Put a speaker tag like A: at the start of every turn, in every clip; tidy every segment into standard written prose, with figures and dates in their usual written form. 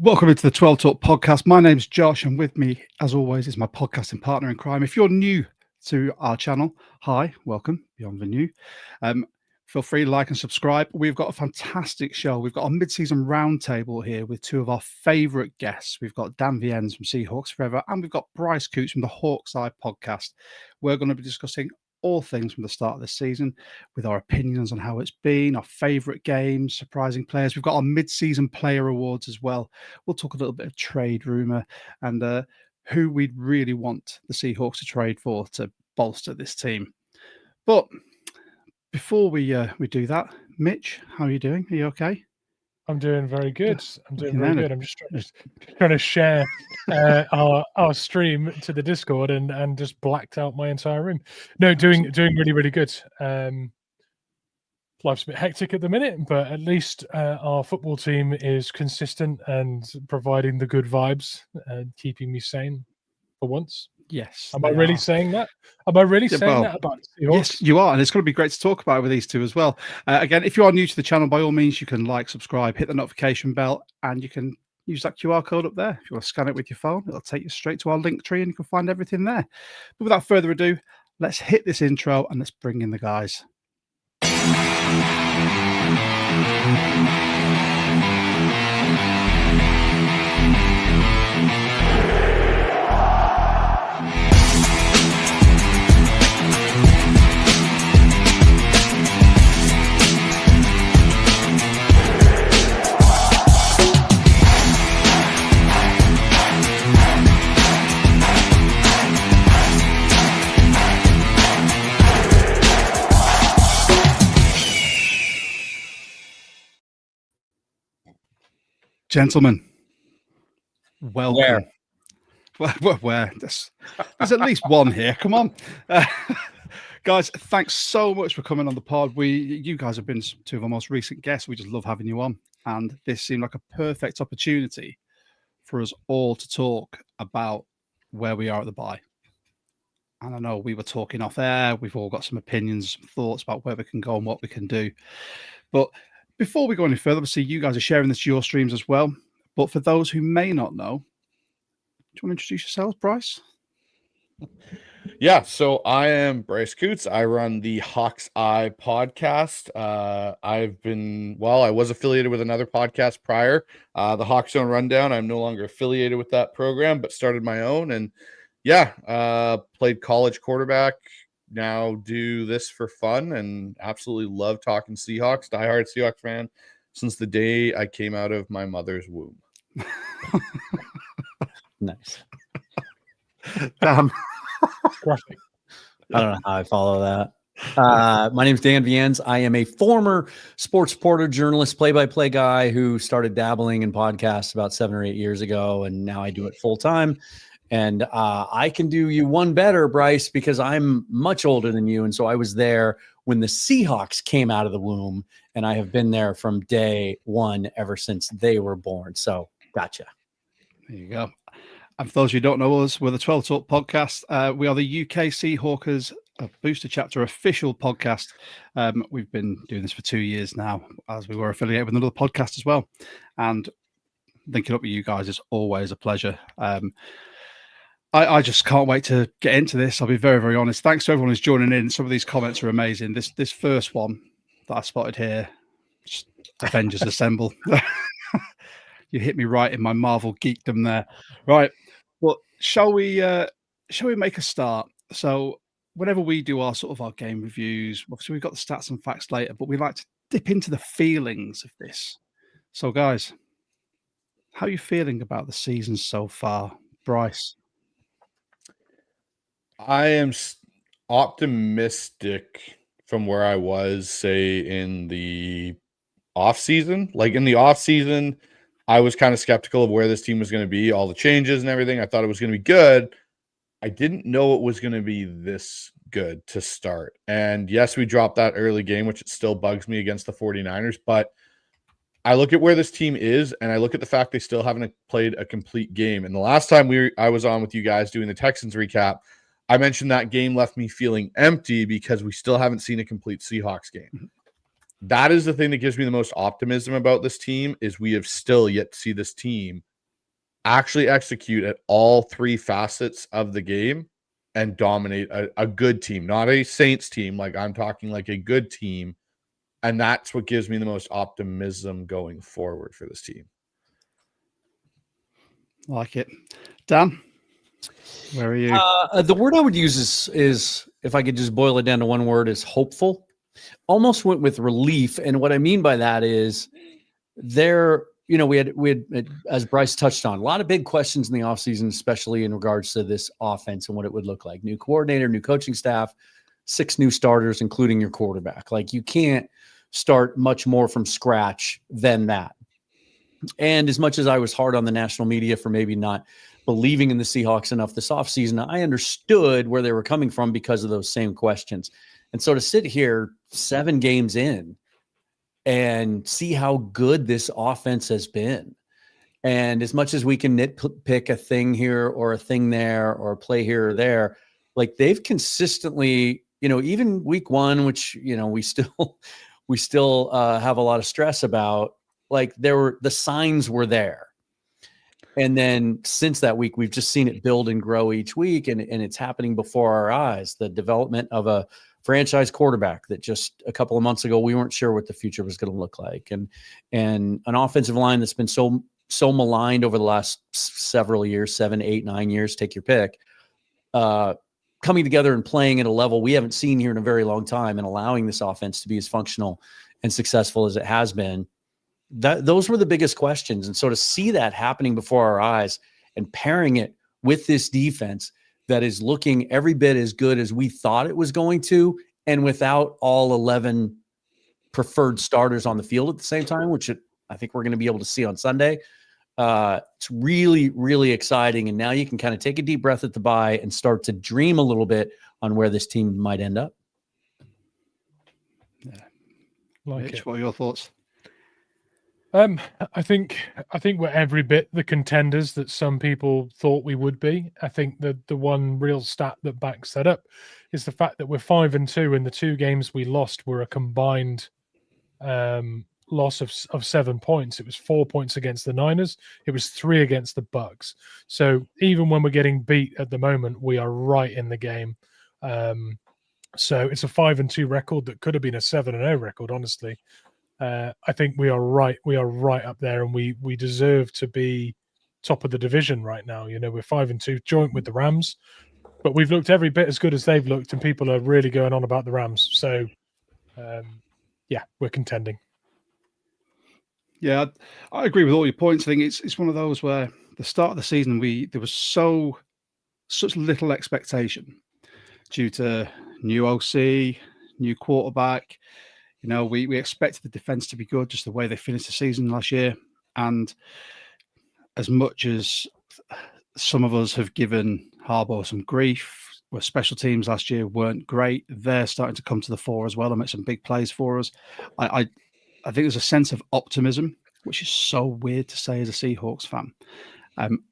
A: Welcome into the 12 Talk podcast. My name's Josh, and with me, as always, is my podcasting partner in crime. If you're new to our channel, hi, welcome, beyond the new. Feel free to like and subscribe. We've got a fantastic show. We've got a mid-season roundtable here with two of our favourite guests. We've got Viens from Seahawks Forever, and we've got Bryce Coutts from the Hawks Eye podcast. We're going to be discussing all things from the start of the season with our opinions on how it's been, our favourite games, surprising players. We've got our mid-season player awards as well. We'll talk a little bit of trade rumour and who we'd really want the Seahawks to trade for to bolster this team. But before we do that, Mitch, how are you doing? Are you okay?
B: I'm doing very good. I'm just trying to share our stream to the Discord and just blacked out my entire room. No, doing really good. Life's a bit hectic at the minute, but at least our football team is consistent and providing the good vibes and keeping me sane for once.
A: Yes.
B: Am I really saying that? Am I really saying that about the Seahawks?
A: Yes, you are. And it's going to be great to talk about with these two as well. Again, if you are new to the channel, by all means, you can like, subscribe, hit the notification bell, and you can use that QR code up there. If you want to scan it with your phone, it'll take you straight to our link tree and you can find everything there. But without further ado, let's hit this intro and let's bring in the guys. Gentlemen, welcome. Where? There's at least one here. Come on. Guys, thanks so much for coming on the pod. You guys have been two of our most recent guests. We just love having you on. And this seemed like a perfect opportunity for us all to talk about where we are at the bye. And I know we were talking off air. We've all got some opinions, some thoughts about where we can go and what we can do. But before we go any further, obviously you guys are sharing this to your streams as well. But for those who may not know, do you want to introduce yourselves, Bryce?
C: Yeah, so I am Bryce Coutts. I run the Hawks Eye podcast. I was affiliated with another podcast prior, the Hawks Zone Rundown. I'm no longer affiliated with that program, but started my own. And played college quarterback. Now do this for fun and absolutely love talking Seahawks. Diehard Seahawks fan since the day I came out of my mother's womb.
D: Nice.
A: Damn.
B: Graphic.
D: I don't know how I follow that. My name is Viens. I am a former sports reporter, journalist, play-by-play guy who started dabbling in podcasts about 7 or 8 years ago, and now I do it full time. And I can do you one better, Bryce, because I'm much older than you. And so I was there when the Seahawks came out of the womb, and I have been there from day one ever since they were born. So gotcha.
A: There you go. And for those who don't know us, we're the 12 Talk podcast. We are the UK Seahawkers Booster Chapter official podcast. We've been doing this for 2 years now, as we were affiliated with another podcast as well. And linking up with you guys is always a pleasure. I just can't wait to get into this. I'll be very, very honest. Thanks to everyone who's joining in. Some of these comments are amazing. This first one that I spotted here, Avengers Assemble. You hit me right in my Marvel geekdom there. Right. Well, shall we make a start? So whenever we do our game reviews, obviously we've got the stats and facts later, but we like to dip into the feelings of this. So guys, how are you feeling about the season so far? Bryce?
C: I am optimistic from where I was, say, in the offseason. Like in the offseason, I was kind of skeptical of where this team was going to be, all the changes and everything. I thought it was going to be good. I didn't know it was going to be this good to start. And yes, we dropped that early game, which it still bugs me against the 49ers. But I look at where this team is, and I look at the fact they still haven't played a complete game. And the last time I was on with you guys doing the Texans recap, I mentioned that game left me feeling empty because we still haven't seen a complete Seahawks game. That is the thing that gives me the most optimism about this team, is we have still yet to see this team actually execute at all three facets of the game and dominate a good team, not a Saints team. Like I'm talking like a good team. And that's what gives me the most optimism going forward for this team.
A: Like it. Dan, where are you?
D: The word I would use is if I could just boil it down to one word, is hopeful. Almost went with relief. And what I mean by that is we had, as Bryce touched on, a lot of big questions in the offseason, especially in regards to this offense and what it would look like. New coordinator, new coaching staff, 6 new starters, including your quarterback. Like you can't start much more from scratch than that. And as much as I was hard on the national media for maybe not believing in the Seahawks enough this offseason, I understood where they were coming from because of those same questions. And so to sit here 7 games in and see how good this offense has been, and as much as we can nitpick a thing here or a thing there or a play here or there, like they've consistently, even week 1, which, we still have a lot of stress about, like the signs were there. And then since that week, we've just seen it build and grow each week, and it's happening before our eyes. The development of a franchise quarterback that just a couple of months ago, we weren't sure what the future was going to look like. And an offensive line that's been so maligned over the last several years, 7, 8, 9 years, take your pick, coming together and playing at a level we haven't seen here in a very long time and allowing this offense to be as functional and successful as it has been. Those were the biggest questions. And so to see that happening before our eyes and pairing it with this defense that is looking every bit as good as we thought it was going to, and without all 11 preferred starters on the field at the same time, which I think we're going to be able to see on Sunday. It's really, really exciting. And now you can kind of take a deep breath at the bye and start to dream a little bit on where this team might end up.
A: Yeah. Mitch, what are your thoughts?
B: I think we're every bit the contenders that some people thought we would be. I think that the one real stat that backs that up is the fact that we're 5-2, and the 2 games we lost were a combined loss of 7 points. It was 4 points against the Niners. It was 3 against the Bucks. So even when we're getting beat at the moment, we are right in the game. So it's a 5-2 record that could have been a 7-0 record, honestly. I think we are right. We are right up there, and we deserve to be top of the division right now. We're 5-2, joint with the Rams, but we've looked every bit as good as they've looked, and people are really going on about the Rams. So, yeah, we're contending.
A: Yeah, I agree with all your points. I think it's one of those where the start of the season there was such little expectation due to new OC, new quarterback. We expected the defense to be good, just the way they finished the season last year. And as much as some of us have given Harbaugh some grief, where special teams last year weren't great, they're starting to come to the fore as well and make some big plays for us. I think there's a sense of optimism, which is so weird to say as a Seahawks fan,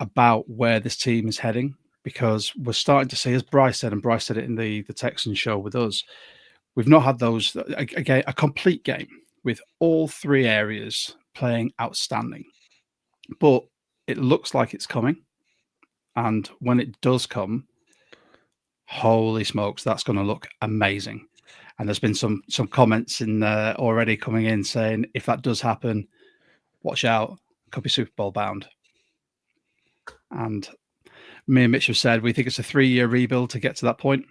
A: about where this team is heading, because we're starting to see, as Bryce said, and Bryce said it in the Texans show with us, we've not had a complete game with all 3 areas playing outstanding. But it looks like it's coming. And when it does come, holy smokes, that's going to look amazing. And there's been some comments in already coming in saying, if that does happen, watch out, it could be Super Bowl bound. And me and Mitch have said we think it's a 3-year rebuild to get to that point,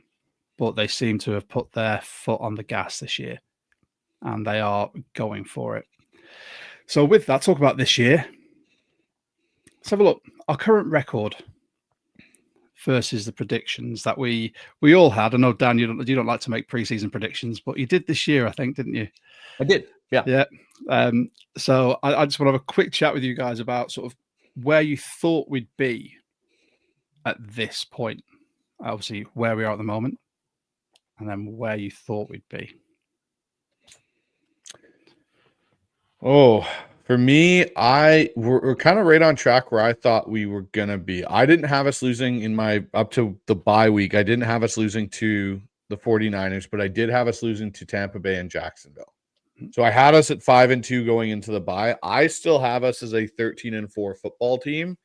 A: but they seem to have put their foot on the gas this year, and they are going for it. So with that, talk about this year. Let's have a look. Our current record versus the predictions that we all had. I know, Dan, you don't like to make preseason predictions, but you did this year, I think, didn't you?
D: I did. Yeah.
A: So I just want to have a quick chat with you guys about sort of where you thought we'd be at this point. Obviously, where we are at the moment, and then where you thought we'd be.
C: Oh, for me, we're kind of right on track where I thought we were going to be. I didn't have us losing up to the bye week. I didn't have us losing to the 49ers, but I did have us losing to Tampa Bay and Jacksonville. So I had us at 5-2 going into the bye. I still have us as a 13-4 football team.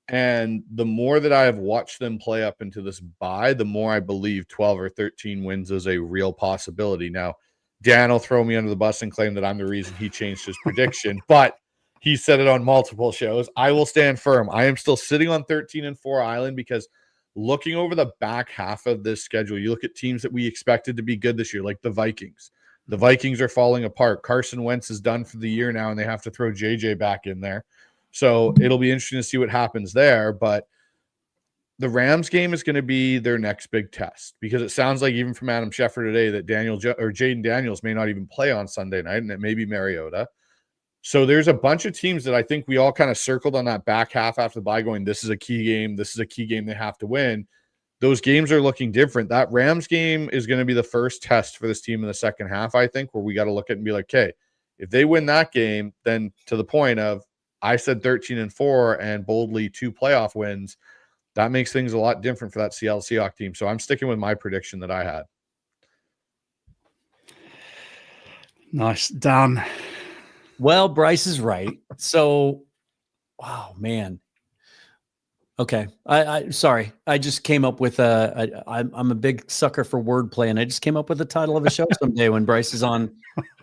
C: And the more that I have watched them play up into this bye, the more I believe 12 or 13 wins is a real possibility. Now, Dan will throw me under the bus and claim that I'm the reason he changed his prediction, but he said it on multiple shows. I will stand firm. I am still sitting on 13-4 Island because looking over the back half of this schedule, you look at teams that we expected to be good this year, like the Vikings. The Vikings are falling apart. Carson Wentz is done for the year now, and they have to throw JJ back in there. So it'll be interesting to see what happens there. But the Rams game is going to be their next big test because it sounds like even from Adam Schefter today that Jaden Daniels may not even play on Sunday night, and it may be Mariota. So there's a bunch of teams that I think we all kind of circled on that back half after the bye going, this is a key game. This is a key game they have to win. Those games are looking different. That Rams game is going to be the first test for this team in the second half, I think, where we got to look at it and be like, okay, if they win that game, then to the point of I said 13-4 and boldly 2 playoff wins, that makes things a lot different for that Seattle Seahawks team. So I'm sticking with my prediction that I had.
A: Nice. Dan.
D: Well, Bryce is right. So, wow, man. Okay. I sorry. I just came up with I'm a big sucker for wordplay, and I just came up with the title of a show someday when Bryce is on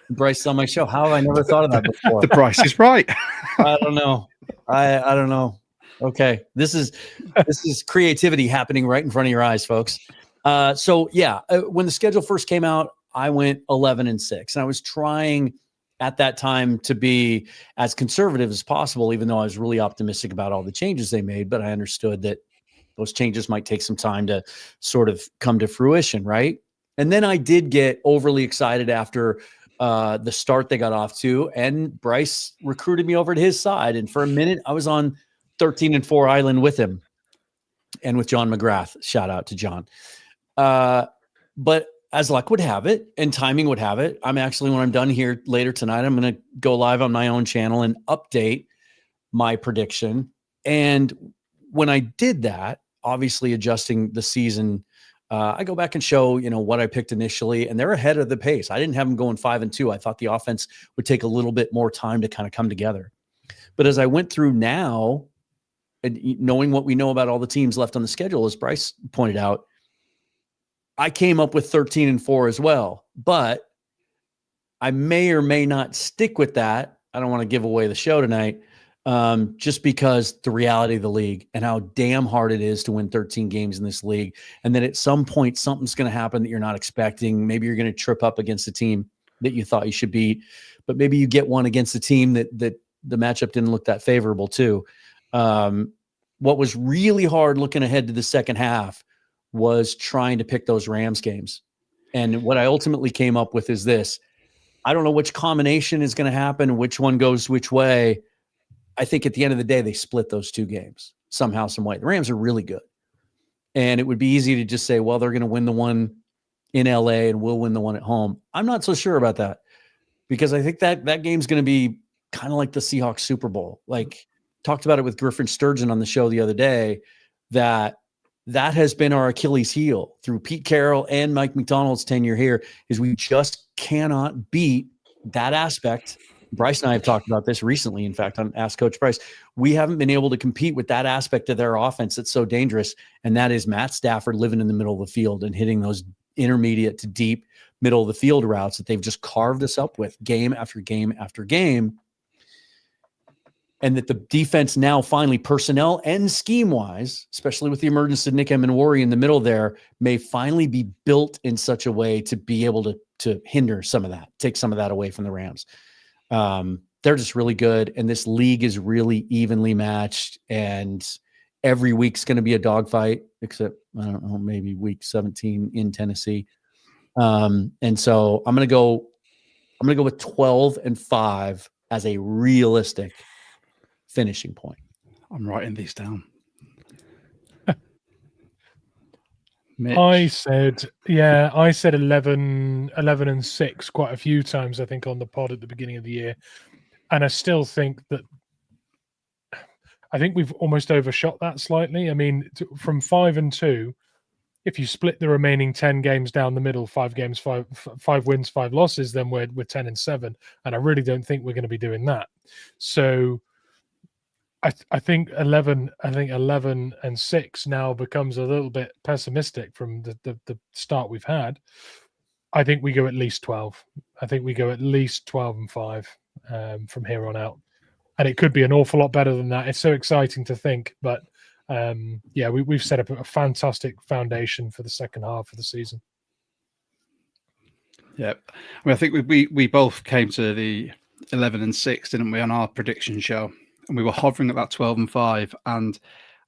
D: my show. How have I never thought of that before?
A: The Bryce is right.
D: I don't know. I don't know. Okay. This is creativity happening right in front of your eyes, folks. So yeah, when the schedule first came out, I went 11-6, and I was trying at that time to be as conservative as possible, even though I was really optimistic about all the changes they made. But I understood that those changes might take some time to sort of come to fruition, right? And then I did get overly excited after the start they got off to, and Bryce recruited me over to his side. And for a minute, I was on 13-4 Island with him and with John McGrath. Shout out to John. But as luck would have it and timing would have it, I'm actually, when I'm done here later tonight, I'm going to go live on my own channel and update my prediction. And when I did that, obviously adjusting the season, I go back and show, what I picked initially, and they're ahead of the pace. I didn't have them going 5-2. I thought the offense would take a little bit more time to kind of come together. But as I went through now, and knowing what we know about all the teams left on the schedule, as Bryce pointed out, I came up with 13-4 as well, but I may or may not stick with that. I don't want to give away the show tonight, just because the reality of the league and how damn hard it is to win 13 games in this league. And then at some point, something's going to happen that you're not expecting. Maybe you're going to trip up against a team that you thought you should beat, but maybe you get one against a team that the matchup didn't look that favorable too. What was really hard looking ahead to the second half was trying to pick those Rams games. And what I ultimately came up with is this. I don't know which combination is going to happen, which one goes which way. I think at the end of the day, they split those 2 games somehow, some way. The Rams are really good. And it would be easy to just say, well, they're going to win the one in LA and we'll win the one at home. I'm not so sure about that, because I think that game's going to be kind of like the Seahawks Super Bowl. Like, talked about it with Griffin Sturgeon on the show the other day, that has been our Achilles heel through Pete Carroll and Mike McDonald's tenure here, is we just cannot beat that aspect. Bryce and I have talked about this recently. In fact, on Ask Coach Bryce, we haven't been able to compete with that aspect of their offense that's so dangerous. And that is Matt Stafford living in the middle of the field and hitting those intermediate to deep middle of the field routes that they've just carved us up with game after game after game. And that the defense now finally, personnel and scheme-wise, especially with the emergence of Nick Emenwari in the middle there, may finally be built in such a way to be able to hinder some of that, take some of that away from the Rams. They're just really good, and this league is really evenly matched, and every week's going to be a dogfight, except, I don't know, maybe week 17 in Tennessee. And so I'm going to go with 12-5 as a realistic finishing point.
A: I'm writing these down. Mitch.
B: I said 11-6 quite a few times, I think, on the pod at the beginning of the year. And I still think we've almost overshot that slightly. I mean, from 5-2, if you split the remaining 10 games down the middle, 5 games, 5 wins, 5 losses, then we're 10-7. And I really don't think we're going to be doing that. So I think 11-6 now becomes a little bit pessimistic from the start we've had. I think we go at least 12. I think we go at least 12-5 from here on out, and it could be an awful lot better than that. It's so exciting to think, but we've set up a fantastic foundation for the second half of the season.
A: Yeah, I mean, I think we both came to the 11-6, didn't we, on our prediction show? And we were hovering at that 12-5, and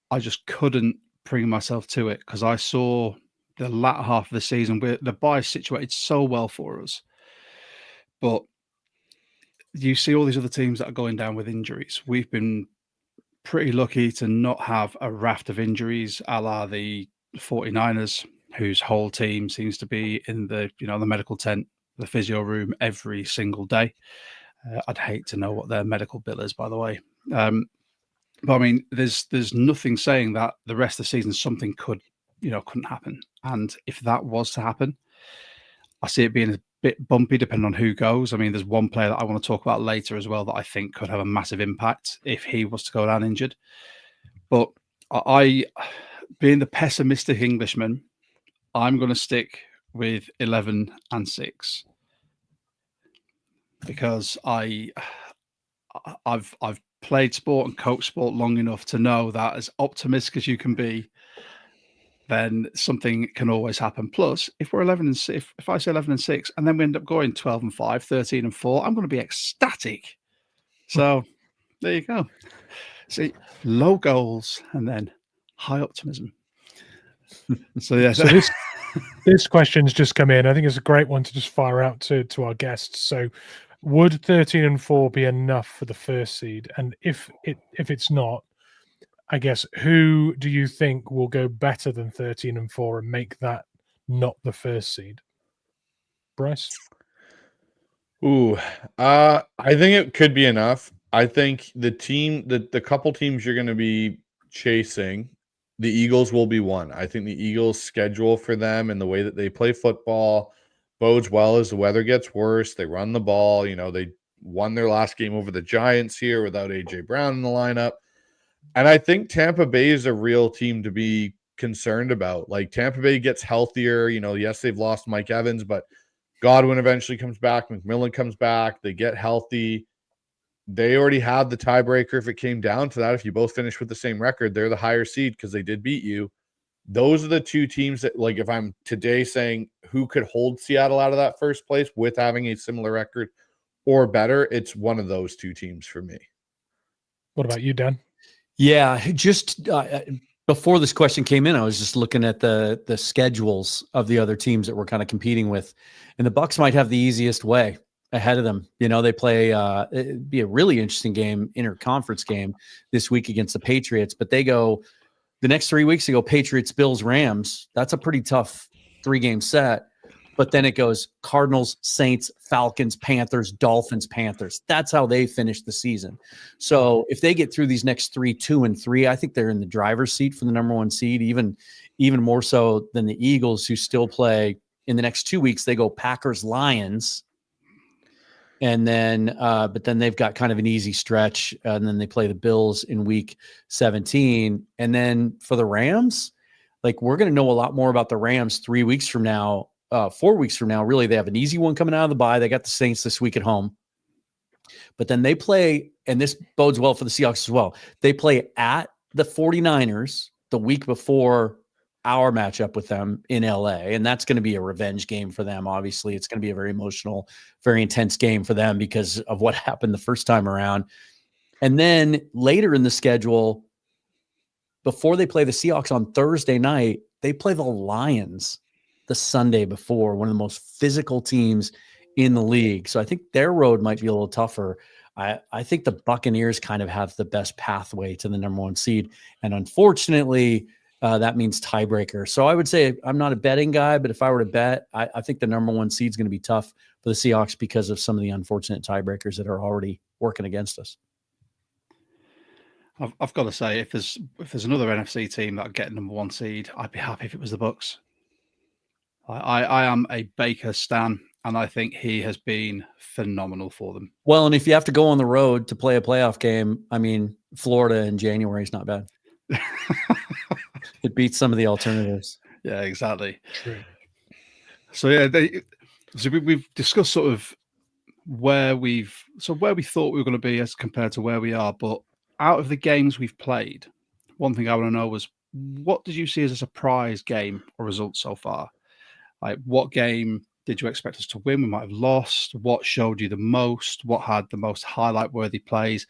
A: I just couldn't bring myself to it because I saw the latter half of the season where the bye situated so well for us. But you see all these other teams that are going down with injuries. We've been pretty lucky to not have a raft of injuries, a la the 49ers, whose whole team seems to be in the medical tent, the physio room every single day. I'd hate to know what their medical bill is, by the way. But I mean, there's nothing saying that the rest of the season something couldn't happen. And if that was to happen, I see it being a bit bumpy depending on who goes. I mean, there's one player that I want to talk about later as well that I think could have a massive impact if he was to go down injured. But I, being the pessimistic Englishman, I'm going to stick with 11-6 because I've played sport and coached sport long enough to know that as optimistic as you can be, then something can always happen. Plus, if we're 11-6, if I say 11-6, and then we end up going 12-5, 13-4, I'm going to be ecstatic. So there you go. See, low goals and then high optimism. So yeah.
B: So this question's just come in. I think it's a great one to just fire out to our guests. So, would 13-4 be enough for the first seed? And if it's not, I guess, who do you think will go better than 13-4 and make that not the first seed? Bryce?
C: I think it could be enough. I think the couple teams you're going to be chasing, the Eagles will be one. I think the Eagles' schedule for them and the way that they play football bodes well as the weather gets worse. They run the ball. They won their last game over the Giants here without A.J. Brown in the lineup. And I think Tampa Bay is a real team to be concerned about. Like, Tampa Bay gets healthier. Yes, they've lost Mike Evans, but Godwin eventually comes back. McMillan comes back. They get healthy. They already had the tiebreaker if it came down to that. If you both finish with the same record, they're the higher seed because they did beat you. Those are the two teams that, like, if I'm today saying who could hold Seattle out of that first place with having a similar record or better, it's one of those two teams for me.
B: What about you, Dan?
D: Yeah, just before this question came in, I was just looking at the schedules of the other teams that we're kind of competing with, and the Bucs might have the easiest way ahead of them. They play it'd be a really interesting game, interconference game this week against the Patriots, but they go the next 3 weeks. They go Patriots, Bills, Rams. That's a pretty tough 3-game set. But then it goes Cardinals, Saints, Falcons, Panthers, Dolphins, Panthers. That's how they finish the season. So if they get through these next 3, 2, and 3, I think they're in the driver's seat for the number 1 seed, even more so than the Eagles, who still play in the next 2 weeks. They go Packers, Lions, and then but then they've got kind of an easy stretch, and then they play the Bills in week 17. And then for the Rams, like, we're going to know a lot more about the Rams 3 weeks from now. 4 weeks from now, really. They have an easy one coming out of the bye. They got the Saints this week at home. But then they play, and this bodes well for the Seahawks as well. They play at the 49ers the week before our matchup with them in LA. And that's going to be a revenge game for them. Obviously, it's going to be a very emotional, very intense game for them because of what happened the first time around. And then later in the schedule, before they play the Seahawks on Thursday night, they play the Lions the Sunday before, one of the most physical teams in the league. So I think their road might be a little tougher. I think the Buccaneers kind of have the best pathway to the number 1 seed. And unfortunately, that means tiebreaker. So I would say I'm not a betting guy, but if I were to bet, I think the number 1 seed is going to be tough for the Seahawks because of some of the unfortunate tiebreakers that are already working against us.
A: I've got to say, if there's another NFC team that would get number 1 seed, I'd be happy if it was the Bucs. I am a Baker stan, and I think he has been phenomenal for them.
D: Well, and if you have to go on the road to play a playoff game, I mean, Florida in January is not bad. It beats some of the alternatives.
A: Yeah, exactly.
B: True.
A: So yeah, we've discussed sort of where we thought we were going to be as compared to where we are. But out of the games we've played, one thing I want to know was, what did you see as a surprise game or result so far? Like, what game did you expect us to win? We might have lost. What showed you the most? What had the most highlight-worthy plays?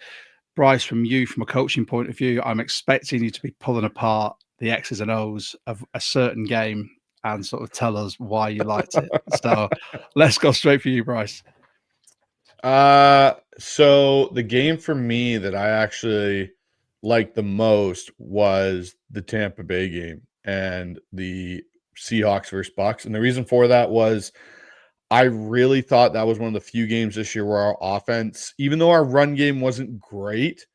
A: Bryce, from a coaching point of view, I'm expecting you to be pulling apart the X's and O's of a certain game and sort of tell us why you liked it. So let's go straight for you, Bryce.
C: So the game for me that I actually liked the most was the Tampa Bay game and the Seahawks versus Bucks. And the reason for that was I really thought that was one of the few games this year where our offense, even though our run game wasn't great,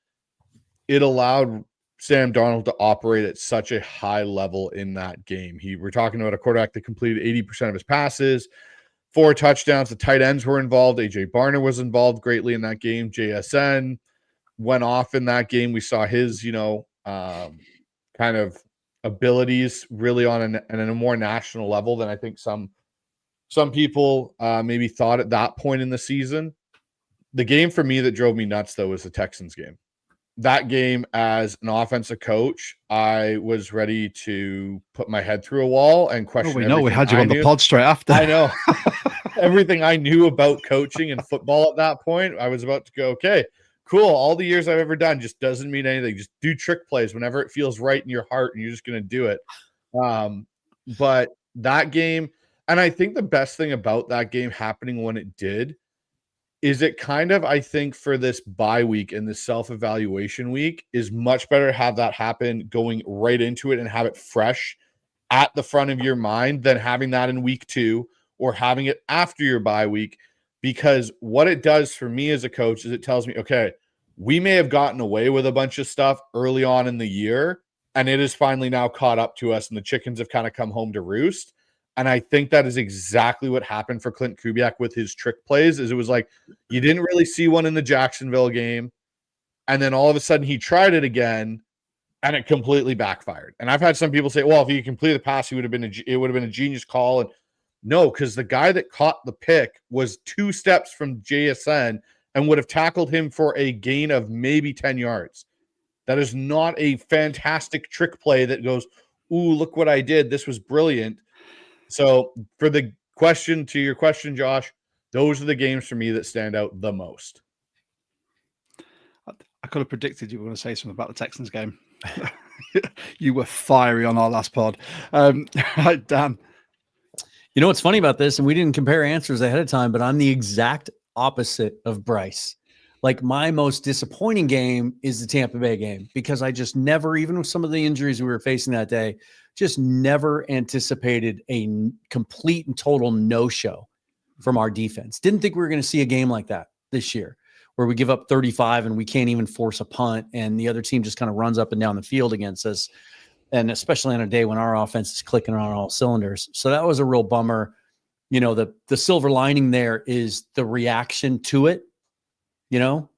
C: it allowed Sam Darnold to operate at such a high level in that game. We're talking about a quarterback that completed 80% of his passes, 4 touchdowns. The tight ends were involved. AJ Barner was involved greatly in that game. JSN went off in that game. We saw his, kind of abilities really on a more national level than I think some people maybe thought at that point in the season. The game for me that drove me nuts, though, was the Texans game. That game, as an offensive coach, I was ready to put my head through a wall and question.
A: We know we had you on the pod straight after.
C: I know. Everything I knew about coaching and football at that point, I was about to go, okay, cool. All the years I've ever done just doesn't mean anything. Just do trick plays whenever it feels right in your heart, and you're just going to do it. But that game, and I think the best thing about that game happening when it did is it kind of, I think, for this bye week and this self-evaluation week, is much better to have that happen going right into it and have it fresh at the front of your mind than having that in week 2 or having it after your bye week. Because what it does for me as a coach is it tells me, okay, we may have gotten away with a bunch of stuff early on in the year, and it is finally now caught up to us, and the chickens have kind of come home to roost. And I think that is exactly what happened for Clint Kubiak with his trick plays. Is it was like, you didn't really see one in the Jacksonville game, and then all of a sudden he tried it again, and it completely backfired. And I've had some people say, well, if he completed the pass, it would have been a genius call. And no, because the guy that caught the pick was 2 steps from JSN and would have tackled him for a gain of maybe 10 yards. That is not a fantastic trick play that goes, ooh, look what I did. This was brilliant. So for your question, Josh, those are the games for me that stand out the most.
A: I could have predicted you were going to say something about the Texans game. You were fiery on our last pod. Right, Dan.
D: You know what's funny about this, and we didn't compare answers ahead of time, but I'm the exact opposite of Bryce. Like, my most disappointing game is the Tampa Bay game, because I just never, even with some of the injuries we were facing that day, just never anticipated a complete and total no-show from our defense. Didn't think we were going to see a game like that this year, where we give up 35 and we can't even force a punt, and the other team just kind of runs up and down the field against us. And especially on a day when our offense is clicking on all cylinders. So that was a real bummer. The silver lining there is the reaction to it.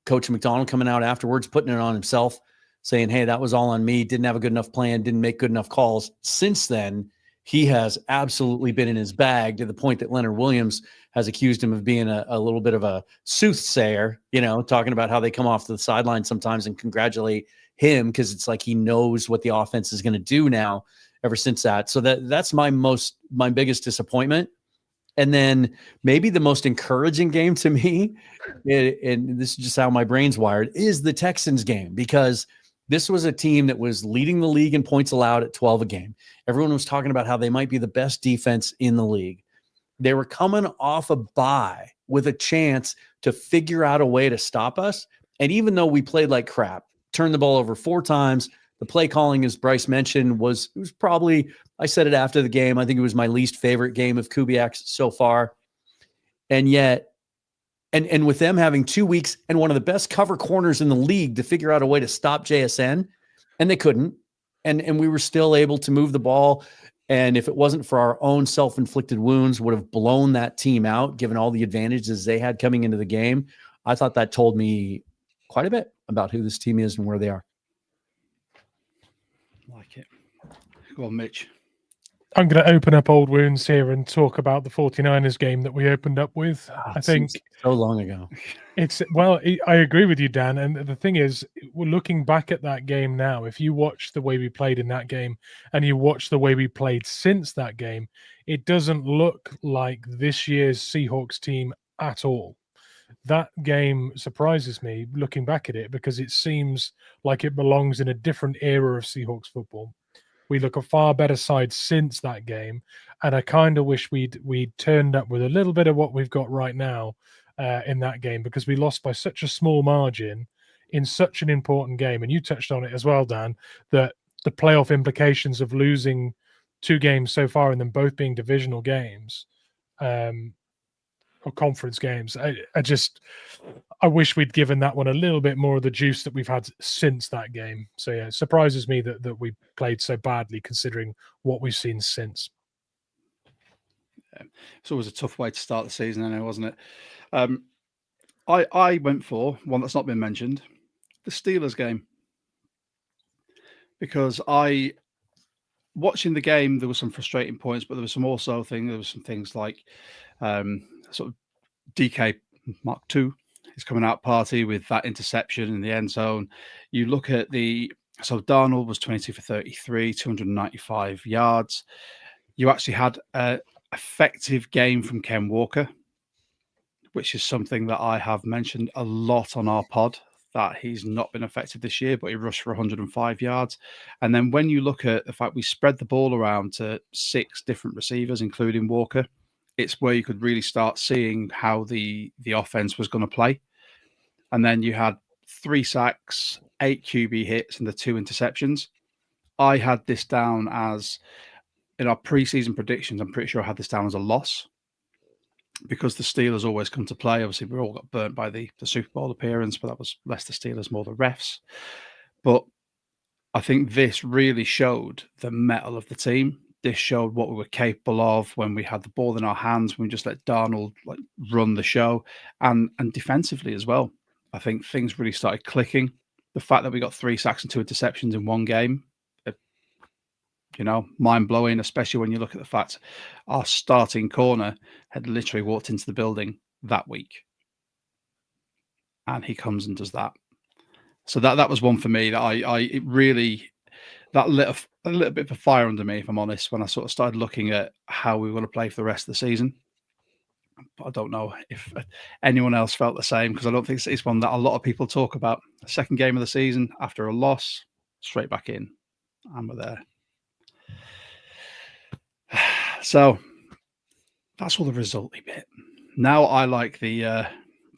D: Coach McDonald coming out afterwards, putting it on himself, saying, hey, that was all on me. Didn't have a good enough plan. Didn't make good enough calls. Since then, he has absolutely been in his bag, to the point that Leonard Williams has accused him of being a little bit of a soothsayer, talking about how they come off the sideline sometimes and congratulate him, because it's like he knows what the offense is going to do now ever since that. So that's my biggest disappointment. And then maybe the most encouraging game to me, and this is just how my brain's wired, is the Texans game, because this was a team that was leading the league in points allowed at 12 a game. Everyone was talking about how they might be the best defense in the league. They were coming off a bye with a chance to figure out a way to stop us. And even though we played like crap, turned the ball over 4 times, the play calling, as Bryce mentioned, was probably, I said it after the game, I think it was my least favorite game of Kubiak's so far. And yet, and with them having 2 weeks and one of the best cover corners in the league to figure out a way to stop JSN, and they couldn't. And we were still able to move the ball And if it wasn't for our own self-inflicted wounds, would have blown that team out, given all the advantages they had coming into the game. I thought that told me quite a bit about who this team is and where they are.
A: Like it. Go on, Mitch.
B: I'm going to open up old wounds here and talk about the 49ers game that we opened up with. I think
D: so long ago.
B: I agree with you, Dan. And the thing is, we're looking back at that game now. If you watch the way we played in that game and you watch the way we played since that game, it doesn't look like this year's Seahawks team at all. That game surprises me looking back at it because it seems like it belongs in a different era of Seahawks football. We look a far better side since that game, and I kind of wish we'd turned up with a little bit of what we've got right now in that game, because we lost by such a small margin in such an important game. And you touched on it as well, Dan, that the playoff implications of losing 2 games so far and them both being divisional games or conference games. I wish we'd given that one a little bit more of the juice that we've had since that game. So yeah, it surprises me that we played so badly considering what we've seen since.
A: Yeah. It's always a tough way to start the season, anyway, wasn't it? I went for one that's not been mentioned, the Steelers game, because watching the game, there were some frustrating points, but there was some things like sort of DK Mark II, his coming out party with that interception in the end zone. You look at so Darnold was 22 for 33, 295 yards. You actually had an effective game from Ken Walker, which is something that I have mentioned a lot on our pod, that he's not been effective this year, but he rushed for 105 yards. And then when you look at the fact we spread the ball around to 6 different receivers, including Walker, it's where you could really start seeing how the offense was going to play. And then you had 3 sacks, 8 QB hits, and the 2 interceptions. I had this down as, in our preseason predictions, I'm pretty sure I had this down as a loss, because the Steelers always come to play. Obviously, we all got burnt by the Super Bowl appearance, but that was less the Steelers, more the refs. But I think this really showed the mettle of the team. This showed what we were capable of when we had the ball in our hands, when we just let Darnold run the show, and defensively as well. I think things really started clicking. The fact that we got 3 sacks and 2 interceptions in one game, mind blowing, especially when you look at the fact our starting corner had literally walked into the building that week, and he comes and does that. So that was one for me that it really, that lit a little bit of a fire under me, if I'm honest, when I sort of started looking at how we were going to play for the rest of the season. But I don't know if anyone else felt the same, because I don't think it's one that a lot of people talk about. The second game of the season after a loss, straight back in, and we're there. So that's all the resulty bit. Now I like the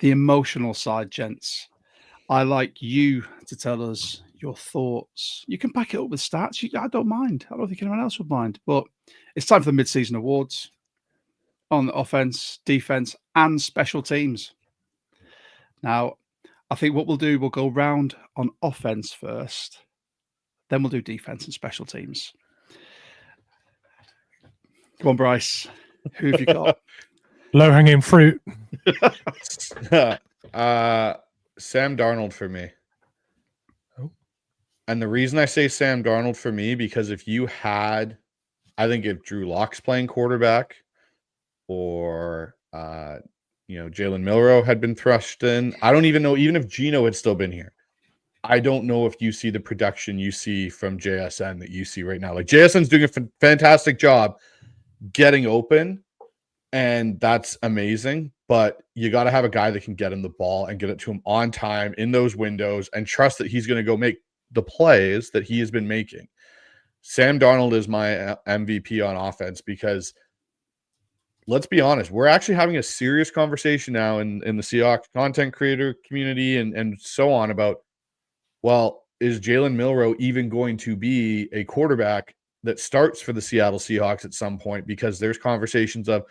A: emotional side, gents. I like you to tell us your thoughts. You can back it up with stats. I don't mind. I don't think anyone else would mind. But it's time for the mid-season awards on offense, defense, and special teams. Now, I think what we'll do, we'll go round on offense first, then we'll do defense and special teams. Come on, Bryce. Who have you got?
B: Low-hanging fruit.
C: Sam Darnold for me.
B: Oh.
C: And the reason I say Sam Darnold for me, because if Drew Lock's playing quarterback, or Jalen Milroe had been thrust in, I don't even know, even if Geno had still been here, I don't know if you see the production you see from JSN that you see right now. Like, JSN's doing a fantastic job getting open, and that's amazing, but you got to have a guy that can get him the ball and get it to him on time in those windows and trust that he's going to go make the plays that he has been making. Sam Darnold is my MVP on offense, because let's be honest, we're actually having a serious conversation now in the Seahawks content creator community and so on about, well, is Jalen Milroe even going to be a quarterback that starts for the Seattle Seahawks at some point? Because there's conversations of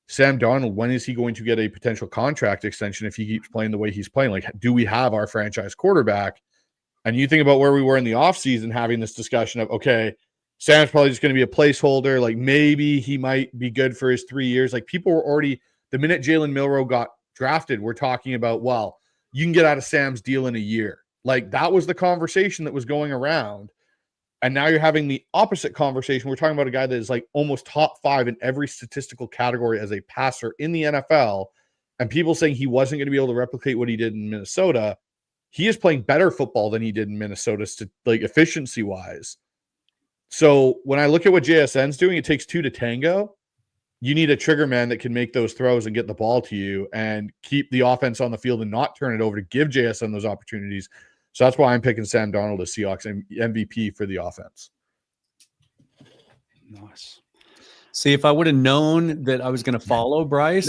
C: Sam Darnold, when is he going to get a potential contract extension if he keeps playing the way he's playing? Like, do we have our franchise quarterback? And you think about where we were in the offseason having this discussion of, okay, Sam's probably just going to be a placeholder. Like maybe he might be good for his 3 years. Like people were already, the minute Jalen Milroe got drafted, we're talking about, well, you can get out of Sam's deal in a year. Like that was the conversation that was going around. And now you're having the opposite conversation. We're talking about a guy that is like almost top 5 in every statistical category as a passer in the NFL. And people saying he wasn't going to be able to replicate what he did in Minnesota. He is playing better football than he did in Minnesota, like efficiency wise. So when I look at what JSN's doing, it takes 2 to tango. You need a trigger man that can make those throws and get the ball to you and keep the offense on the field and not turn it over to give JSN those opportunities. So that's why I'm picking Sam Darnold as Seahawks MVP for the offense.
A: Nice.
D: See, if I would have known that I was going to follow Bryce,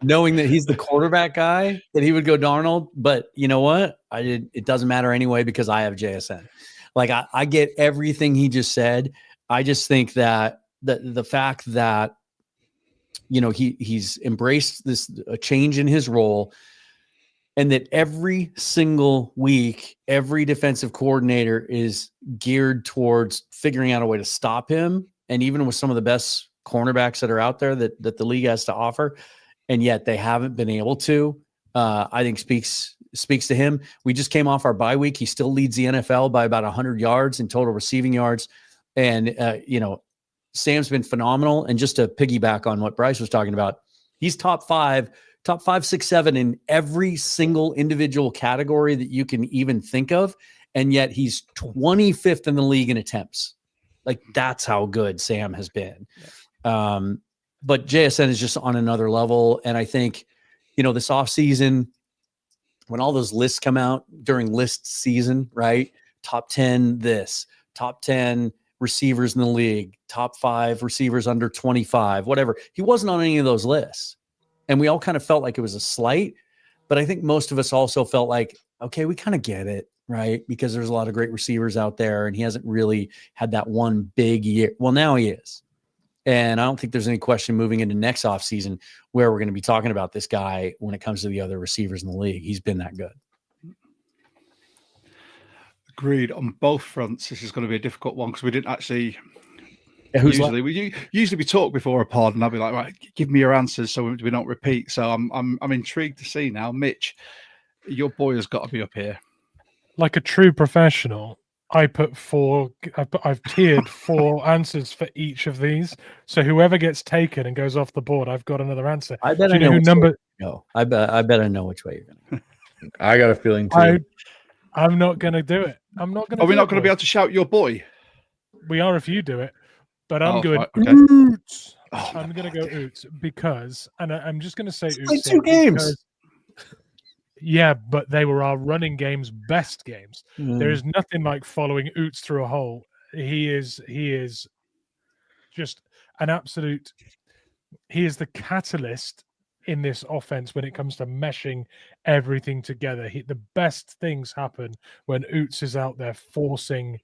D: knowing that he's the quarterback guy, that he would go Darnold. But you know what? It doesn't matter anyway because I have JSN. Like I get everything he just said. I just think that the fact that he's embraced a change in his role. And that every single week, every defensive coordinator is geared towards figuring out a way to stop him. And even with some of the best cornerbacks that are out there that the league has to offer, and yet they haven't been able to, I think speaks to him. We just came off our bye week. He still leads the NFL by about 100 yards in total receiving yards. And, Sam's been phenomenal. And just to piggyback on what Bryce was talking about, he's top 5, 6, 7 in every single individual category that you can even think of. And yet he's 25th in the league in attempts. Like that's how good Sam has been. But JSN is just on another level. And I think, this offseason, when all those lists come out during list season, right? Top 10, top 10 receivers in the league, top 5 receivers under 25, whatever. He wasn't on any of those lists. And we all kind of felt like it was a slight, but I think most of us also felt like, okay, we kind of get it, right? Because there's a lot of great receivers out there and he hasn't really had that one big year. Well, now he is. And I don't think there's any question moving into next offseason where we're going to be talking about this guy when it comes to the other receivers in the league. He's been that good.
A: Agreed on both fronts. This is going to be a difficult one because we didn't actually... Usually we talk before a pod and I'll be like, right, give me your answers so we don't repeat. So I'm intrigued to see now. Mitch, your boy has got to be up here.
B: Like a true professional, I've tiered 4 answers for each of these. So whoever gets taken and goes off the board, I've got another answer.
D: I bet I know which way you go. I bet I know which way you're going to.
C: I got a feeling too.
B: I'm not going to do it. I'm not going to.
A: Are we not going to be able to shout your boy?
B: We are if you do it. But I'm going Coutts. I'm going to go Coutts because, and I'm just going to say Coutts.
D: 2 games.
B: Yeah, but they were our running game's best games. There is nothing like following Coutts through a hole. He is just an absolute. He is the catalyst in this offense when it comes to meshing everything together. The best things happen when Coutts is out there forcing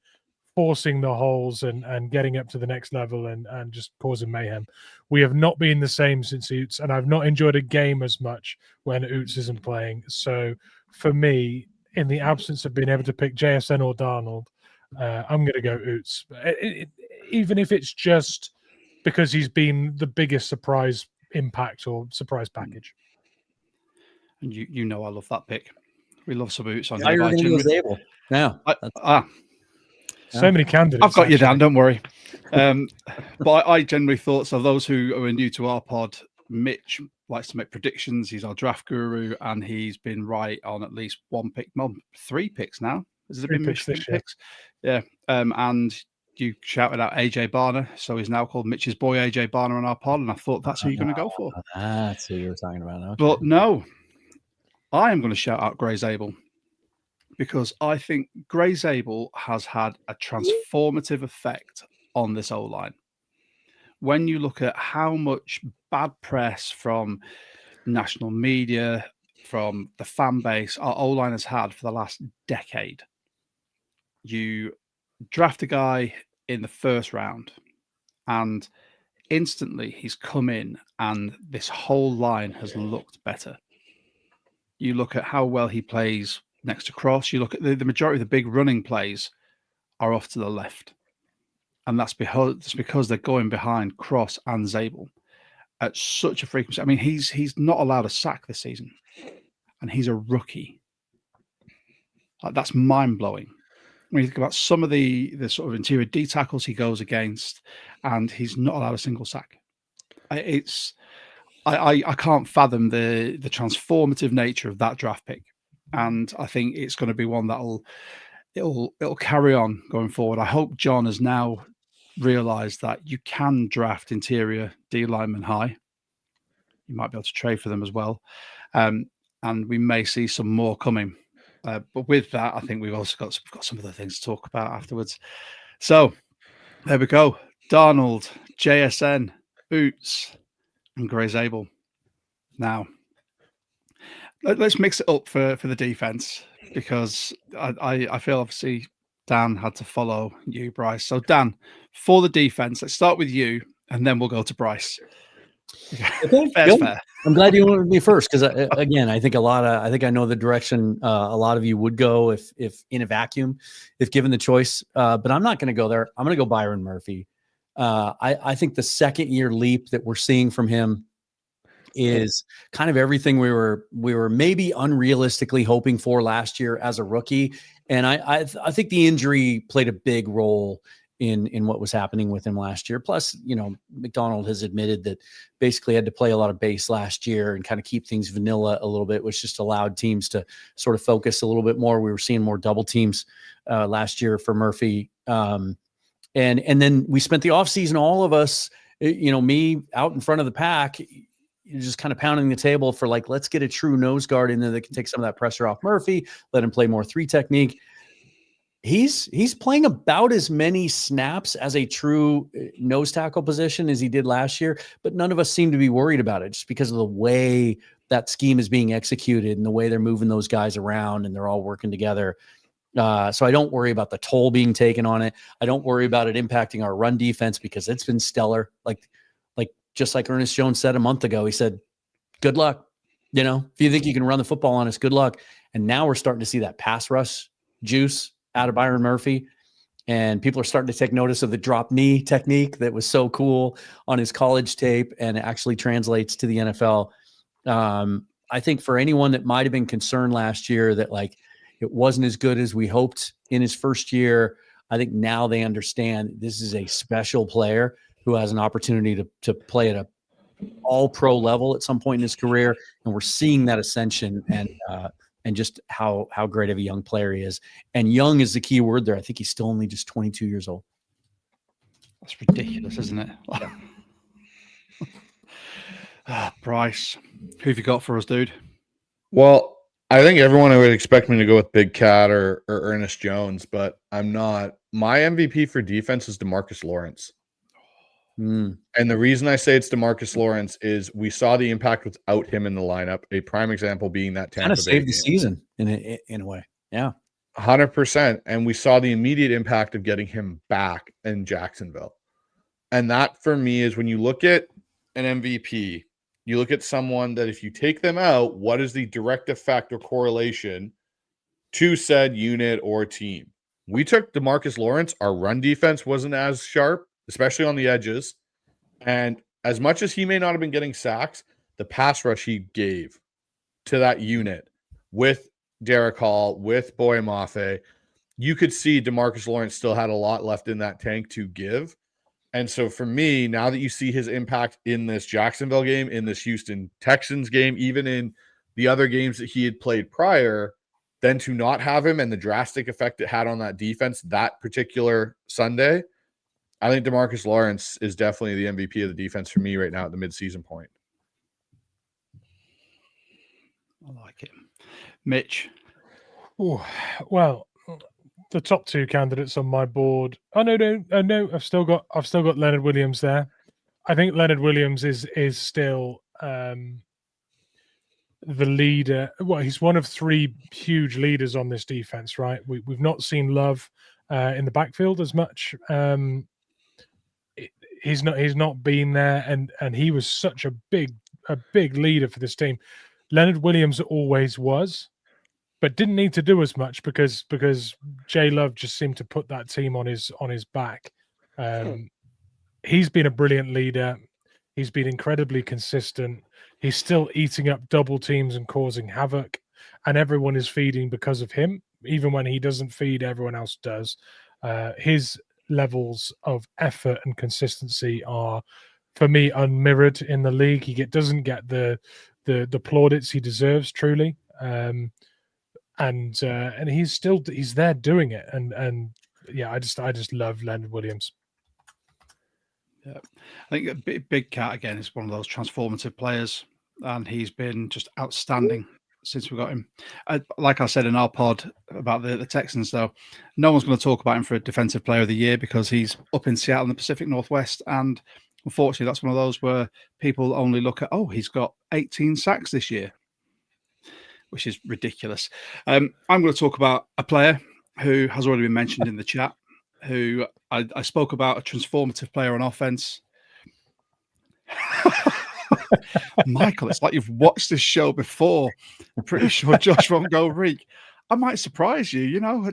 B: the holes and getting up to the next level and just causing mayhem. We have not been the same since Coutts, and I've not enjoyed a game as much when Coutts isn't playing. So for me, in the absence of being able to pick JSN or Darnold, I'm going to go Coutts. Even if it's just because he's been the biggest surprise impact or surprise package.
A: And you know I love that pick. We love some Coutts on
D: here. Yeah.
B: So many candidates.
A: I've got you down, don't worry. But I generally thought, so those who are new to our pod, Mitch likes to make predictions. He's our draft guru, and he's been right on at least 1 pick, 3 picks now. Has it been Mitch 3 picks? Yeah. And you shouted out AJ Barner, so he's now called Mitch's boy AJ Barner on our pod, and I thought that's who you're going to go for.
D: That's who you were talking about. Okay.
A: But no, I am going to shout out Gray Zabel, because I think Gray Zabel has had a transformative effect on this O-line. When you look at how much bad press from national media, from the fan base, our O-line has had for the last decade, you draft a guy in the first round and instantly he's come in and this whole line has looked better. You look at how well he plays next to Cross. You look at the majority of the big running plays are off to the left. And that's because they're going behind Cross and Zabel at such a frequency. I mean, he's not allowed a sack this season, and he's a rookie. Like, that's mind-blowing. When you think about some of the sort of interior D tackles he goes against, and he's not allowed a single sack. I can't fathom the transformative nature of that draft pick, and I think it's going to be one it'll carry on going forward. I hope John has now realized that you can draft interior D linemen high. You might be able to trade for them as well, and we may see some more coming. But with that, I think we've got some other things to talk about afterwards. So there we go. Darnold, JSN, Boots, and Gray Zabel. Now, let's mix it up for the defense, because I feel obviously Dan had to follow you, Bryce. So Dan, for the defense, let's start with you, and then we'll go to Bryce.
D: Okay,
A: Fair.
D: I'm glad you wanted me first, because again, I think I know the direction a lot of you would go if in a vacuum, if given the choice. But I'm not going to go there. I'm going to go Byron Murphy. I think the second year leap that we're seeing from him is kind of everything we were maybe unrealistically hoping for last year as a rookie. And I think the injury played a big role in what was happening with him last year. Plus, McDonald has admitted that basically had to play a lot of base last year and kind of keep things vanilla a little bit, which just allowed teams to sort of focus a little bit more. We were seeing more double teams last year for Murphy. And then we spent the offseason, all of us, me out in front of the pack, just kind of pounding the table for let's get a true nose guard in there that can take some of that pressure off Murphy, let him play more 3 technique. He's playing about as many snaps as a true nose tackle position as he did last year, but none of us seem to be worried about it just because of the way that scheme is being executed and the way they're moving those guys around and they're all working together. So I don't worry about the toll being taken on it. I don't worry about it impacting our run defense because it's been stellar. Just like Ernest Jones said a month ago, he said, good luck. If you think you can run the football on us, good luck. And now we're starting to see that pass rush juice out of Byron Murphy. And people are starting to take notice of the drop knee technique that was so cool on his college tape and actually translates to the NFL. I think for anyone that might have been concerned last year that it wasn't as good as we hoped in his first year, I think now they understand this is a special player who has an opportunity to play at a all-pro level at some point in his career. And we're seeing that ascension and just how great of a young player he is. And young is the key word there. I think he's still only just 22 years old.
A: That's ridiculous, isn't it? Bryce, who have you got for us, dude?
C: Well, I think everyone would expect me to go with Big Cat or Ernest Jones, but I'm not. My MVP for defense is DeMarcus Lawrence. And the reason I say it's DeMarcus Lawrence is we saw the impact without him in the lineup. A prime example being that Tampa Bay
D: saved the season in a way. Yeah,
C: 100%. And we saw the immediate impact of getting him back in Jacksonville. And that for me is when you look at an MVP, you look at someone that if you take them out, what is the direct effect or correlation to said unit or team? We took DeMarcus Lawrence. Our run defense wasn't as sharp, especially on the edges. And as much as he may not have been getting sacks, the pass rush he gave to that unit with Derek Hall, with Boye Mafe, you could see DeMarcus Lawrence still had a lot left in that tank to give. And so for me, now that you see his impact in this Jacksonville game, in this Houston Texans game, even in the other games that he had played prior, then to not have him and the drastic effect it had on that defense that particular Sunday, I think DeMarcus Lawrence is definitely the MVP of the defense for me right now at the midseason point.
A: I like it. Mitch.
B: Oh, well, the top 2 candidates on my board. Oh no, I've still got Leonard Williams there. I think Leonard Williams is still the leader. Well, he's one of 3 huge leaders on this defense, right? We've not seen Love in the backfield as much. He's not been there, and he was such a big leader for this team. Leonard Williams always was, but didn't need to do as much because Jay Love just seemed to put that team on his back. He's been a brilliant leader. He's been incredibly consistent. He's still eating up double teams and causing havoc, and everyone is feeding because of him. Even when he doesn't feed, everyone else does. His levels of effort and consistency are, for me, unmirrored in the league. He doesn't get the plaudits he deserves, truly. And he's there doing it. And yeah, I just love Leonard Williams.
A: Yeah, I think Big Cat again is one of those transformative players, and he's been just outstanding since we got him. Like I said in our pod about the Texans, though, no one's going to talk about him for a Defensive Player of the Year because he's up in Seattle in the Pacific Northwest, and unfortunately, that's one of those where people only look at, oh, he's got 18 sacks this year, which is ridiculous. I'm going to talk about a player who has already been mentioned in the chat, who I spoke about, a transformative player on offense. Michael, it's like you've watched this show before. I'm pretty sure Josh won't go Reek. I might surprise you, you know.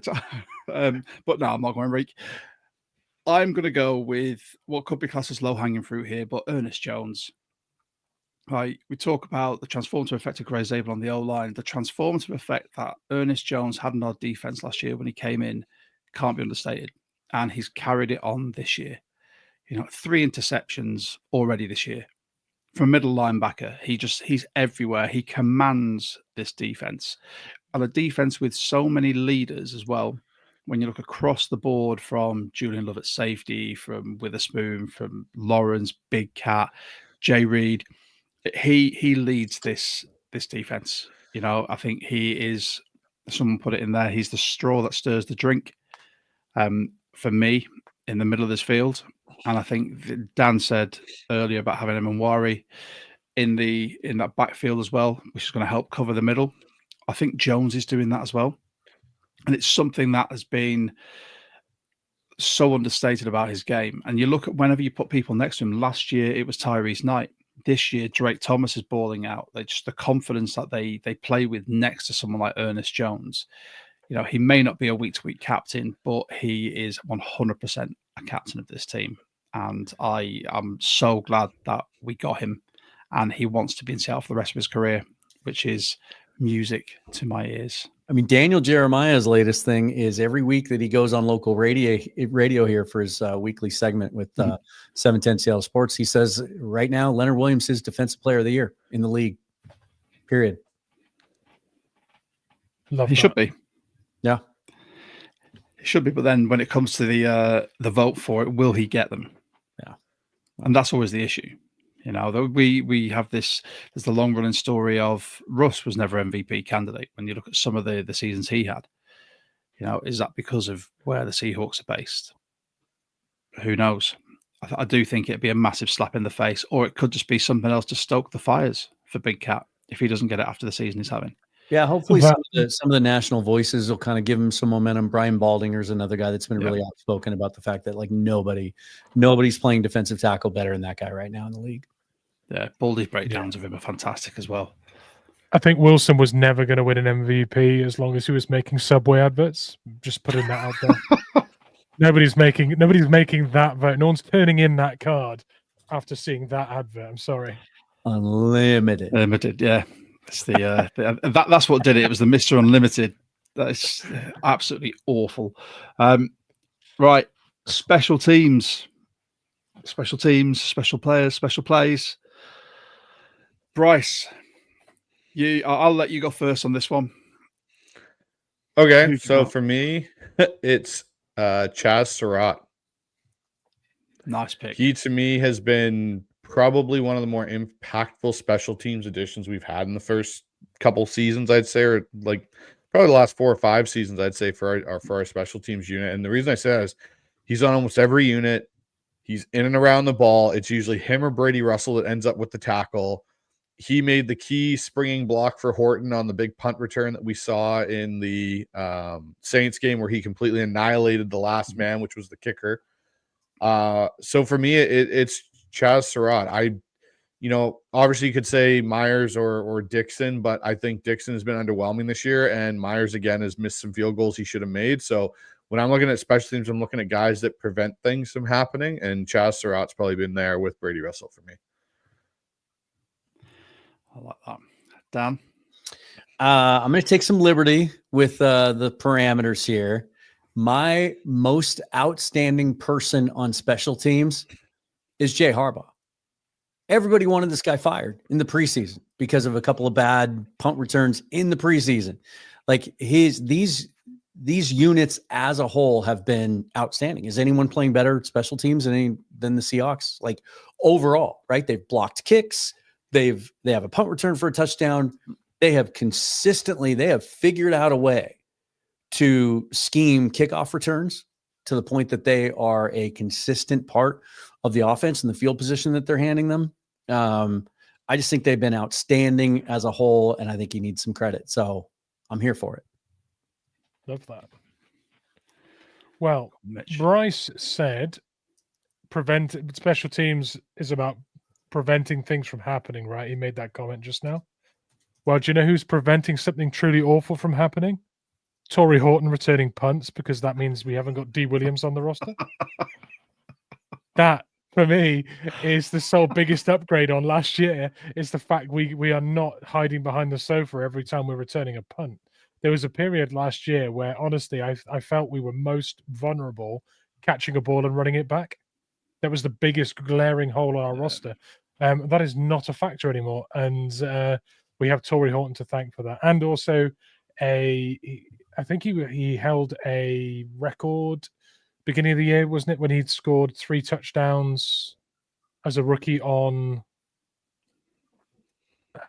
A: But no, I'm not going Reek. I'm going to go with what could be classed as low-hanging fruit here, but Ernest Jones. Right, we talk about the transformative effect of Gray Zabel on the O-line. The transformative effect that Ernest Jones had on our defense last year when he came in can't be understated. And he's carried it on this year. You know, 3 interceptions already this year. From middle linebacker, he's everywhere. He commands this defense. And a defense with so many leaders as well. When you look across the board from Julian Love at safety, from Witherspoon, from Lawrence, Big Cat, Jay Reed, he leads this defense. You know, I think he is, someone put it in there, he's the straw that stirs the drink for me in the middle of this field. And I think Dan said earlier about having Emanwari in that backfield as well, which is going to help cover the middle. I think Jones is doing that as well. And it's something that has been so understated about his game. And you look at whenever you put people next to him, last year it was Tyrese Knight. This year, Drake Thomas is balling out. They just the confidence that they play with next to someone like Ernest Jones. You know, he may not be a week-to-week captain, but he is 100% a captain of this team. And I am so glad that we got him. And he wants to be in Seattle for the rest of his career, which is music to my ears.
D: I mean, Daniel Jeremiah's latest thing is every week that he goes on local radio here for his weekly segment with 710 Seattle Sports, he says right now Leonard Williams is Defensive Player of the Year in the league. Period.
A: He should be.
D: Yeah.
A: He should be, but then when it comes to the vote for it, will he get them?
D: Yeah.
A: And that's always the issue. You know, we have there's the long running story of Russ was never MVP candidate. When you look at some of the seasons he had, you know, is that because of where the Seahawks are based? Who knows? I do think it'd be a massive slap in the face, or it could just be something else to stoke the fires for Big Cat if he doesn't get it after the season he's having.
D: Yeah, hopefully some of the national voices will kind of give him some momentum. Brian Baldinger's another guy that's been really outspoken about the fact that like nobody's playing defensive tackle better than that guy right now in the league.
A: Yeah, Baldy's breakdowns of him are fantastic as well.
B: I think Wilson was never going to win an MVP as long as he was making Subway adverts. Just putting that out there. Nobody's making that vote. No one's turning in that card after seeing that advert. I'm sorry.
D: Unlimited,
A: yeah. It's that's what did it. It was the Mr. Unlimited. That's absolutely awful. Right, special teams, special players, special plays. Bryce, I'll let you go first on this one.
C: Okay, so for me, it's Chaz Surratt.
A: Nice pick.
C: He, to me, has been probably one of the more impactful special teams additions we've had in the first couple seasons, I'd say, or like probably the last 4 or 5 seasons, I'd say, for our special teams unit. And the reason I say that is he's on almost every unit. He's in and around the ball. It's usually him or Brady Russell that ends up with the tackle. He made the key springing block for Horton on the big punt return that we saw in the Saints game where he completely annihilated the last man, which was the kicker. So for me, it's Chaz Surratt. obviously you could say Myers or Dixon, but I think Dixon has been underwhelming this year, and Myers again has missed some field goals he should have made. So when I'm looking at special teams, I'm looking at guys that prevent things from happening, and Chaz Surratt's probably been there with Brady Russell for me.
A: I like that. Dan?
D: I'm going to take some liberty with the parameters here. My most outstanding person on special teams is Jay Harbaugh. Everybody wanted this guy fired in the preseason because of a couple of bad punt returns in the preseason. Like these units as a whole have been outstanding. Is anyone playing better at special teams than the Seahawks? Like overall, right? They've blocked kicks. They have a punt return for a touchdown. They have figured out a way to scheme kickoff returns to the point that they are a consistent part of the offense and the field position that they're handing them. I just think they've been outstanding as a whole, and I think he needs some credit. So I'm here for it.
B: Love that. Well,
A: Mitch.
B: Bryce said special teams is about preventing things from happening, right? He made that comment just now. Well, do you know who's preventing something truly awful from happening? Torrey Horton returning punts, because that means we haven't got D. Williams on the roster. That, for me, is the sole biggest upgrade on last year, is the fact we are not hiding behind the sofa every time we're returning a punt. There was a period last year where, honestly, I felt we were most vulnerable catching a ball and running it back. That was the biggest glaring hole on our roster. That is not a factor anymore. And we have Torrey Horton to thank for that. And also, I think he held a record beginning of the year, wasn't it, when he'd scored 3 touchdowns as a rookie on...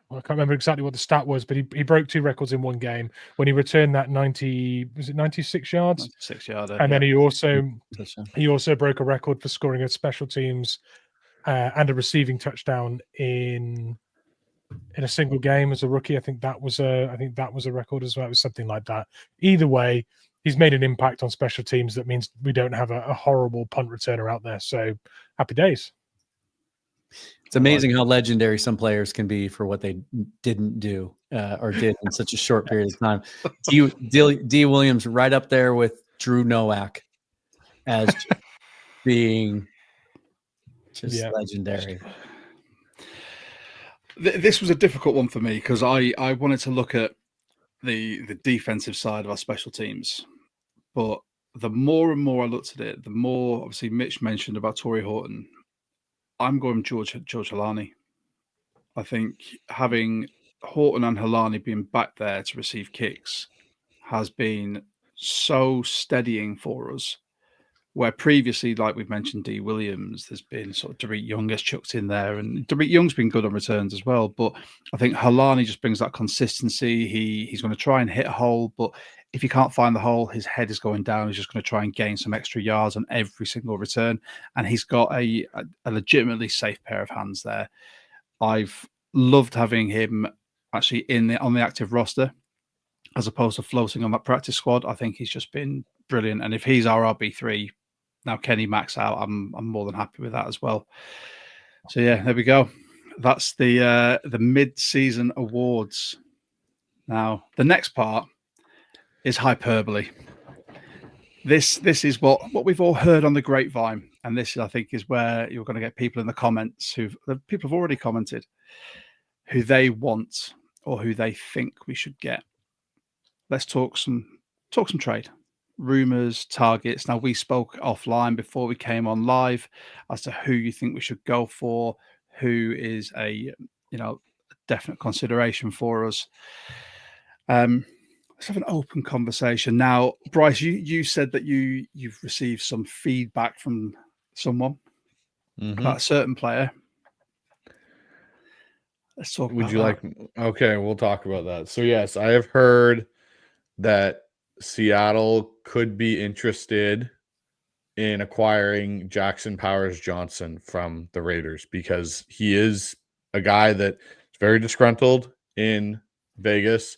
B: I can't remember exactly what the stat was, but he broke 2 records in one game when he returned that 96 yards?
A: 96 yarder.
B: And then he also broke a record for scoring a special teams and a receiving touchdown in a single game as a rookie. I think that was a record as well. It was something like that. Either way, he's made an impact on special teams. That means we don't have a horrible punt returner out there. So happy days.
D: It's amazing how legendary some players can be for what they didn't do or did in such a short period of time. D. Williams right up there with Drew Nowak as being just legendary.
A: This was a difficult one for me because I wanted to look at the defensive side of our special teams. But the more and more I looked at it, the more, obviously, Mitch mentioned about Torrey Horton. I'm going George Halani. I think having Horton and Halani being back there to receive kicks has been so steadying for us. Where previously, like we've mentioned, D. Williams, there's been sort of Derek Young gets chucked in there, and Derek Young's been good on returns as well. But I think Halani just brings that consistency. He's going to try and hit a hole, but if he can't find the hole, his head is going down. He's just going to try and gain some extra yards on every single return, and he's got a legitimately safe pair of hands there. I've loved having him actually on the active roster as opposed to floating on that practice squad. I think he's just been brilliant, and if he's our RB3. Now Kenny Max out, I'm more than happy with that as well. So yeah, there we go. That's the mid-season awards. Now the next part is hyperbole. This is what we've all heard on the grapevine, and this I think is where you're going to get people in the comments people have already commented who they want or who they think we should get. Let's talk some trade. Rumors, targets. Now, we spoke offline before we came on live as to who you think we should go for, who is a definite consideration for us. Let's have an open conversation. Now, Bryce, you said that you've received some feedback from someone about a certain player. Let's talk about that.
C: Okay, we'll talk about that. So yes, I have heard that Seattle could be interested in acquiring Jackson Powers Johnson from the Raiders because he is a guy that is very disgruntled in Vegas.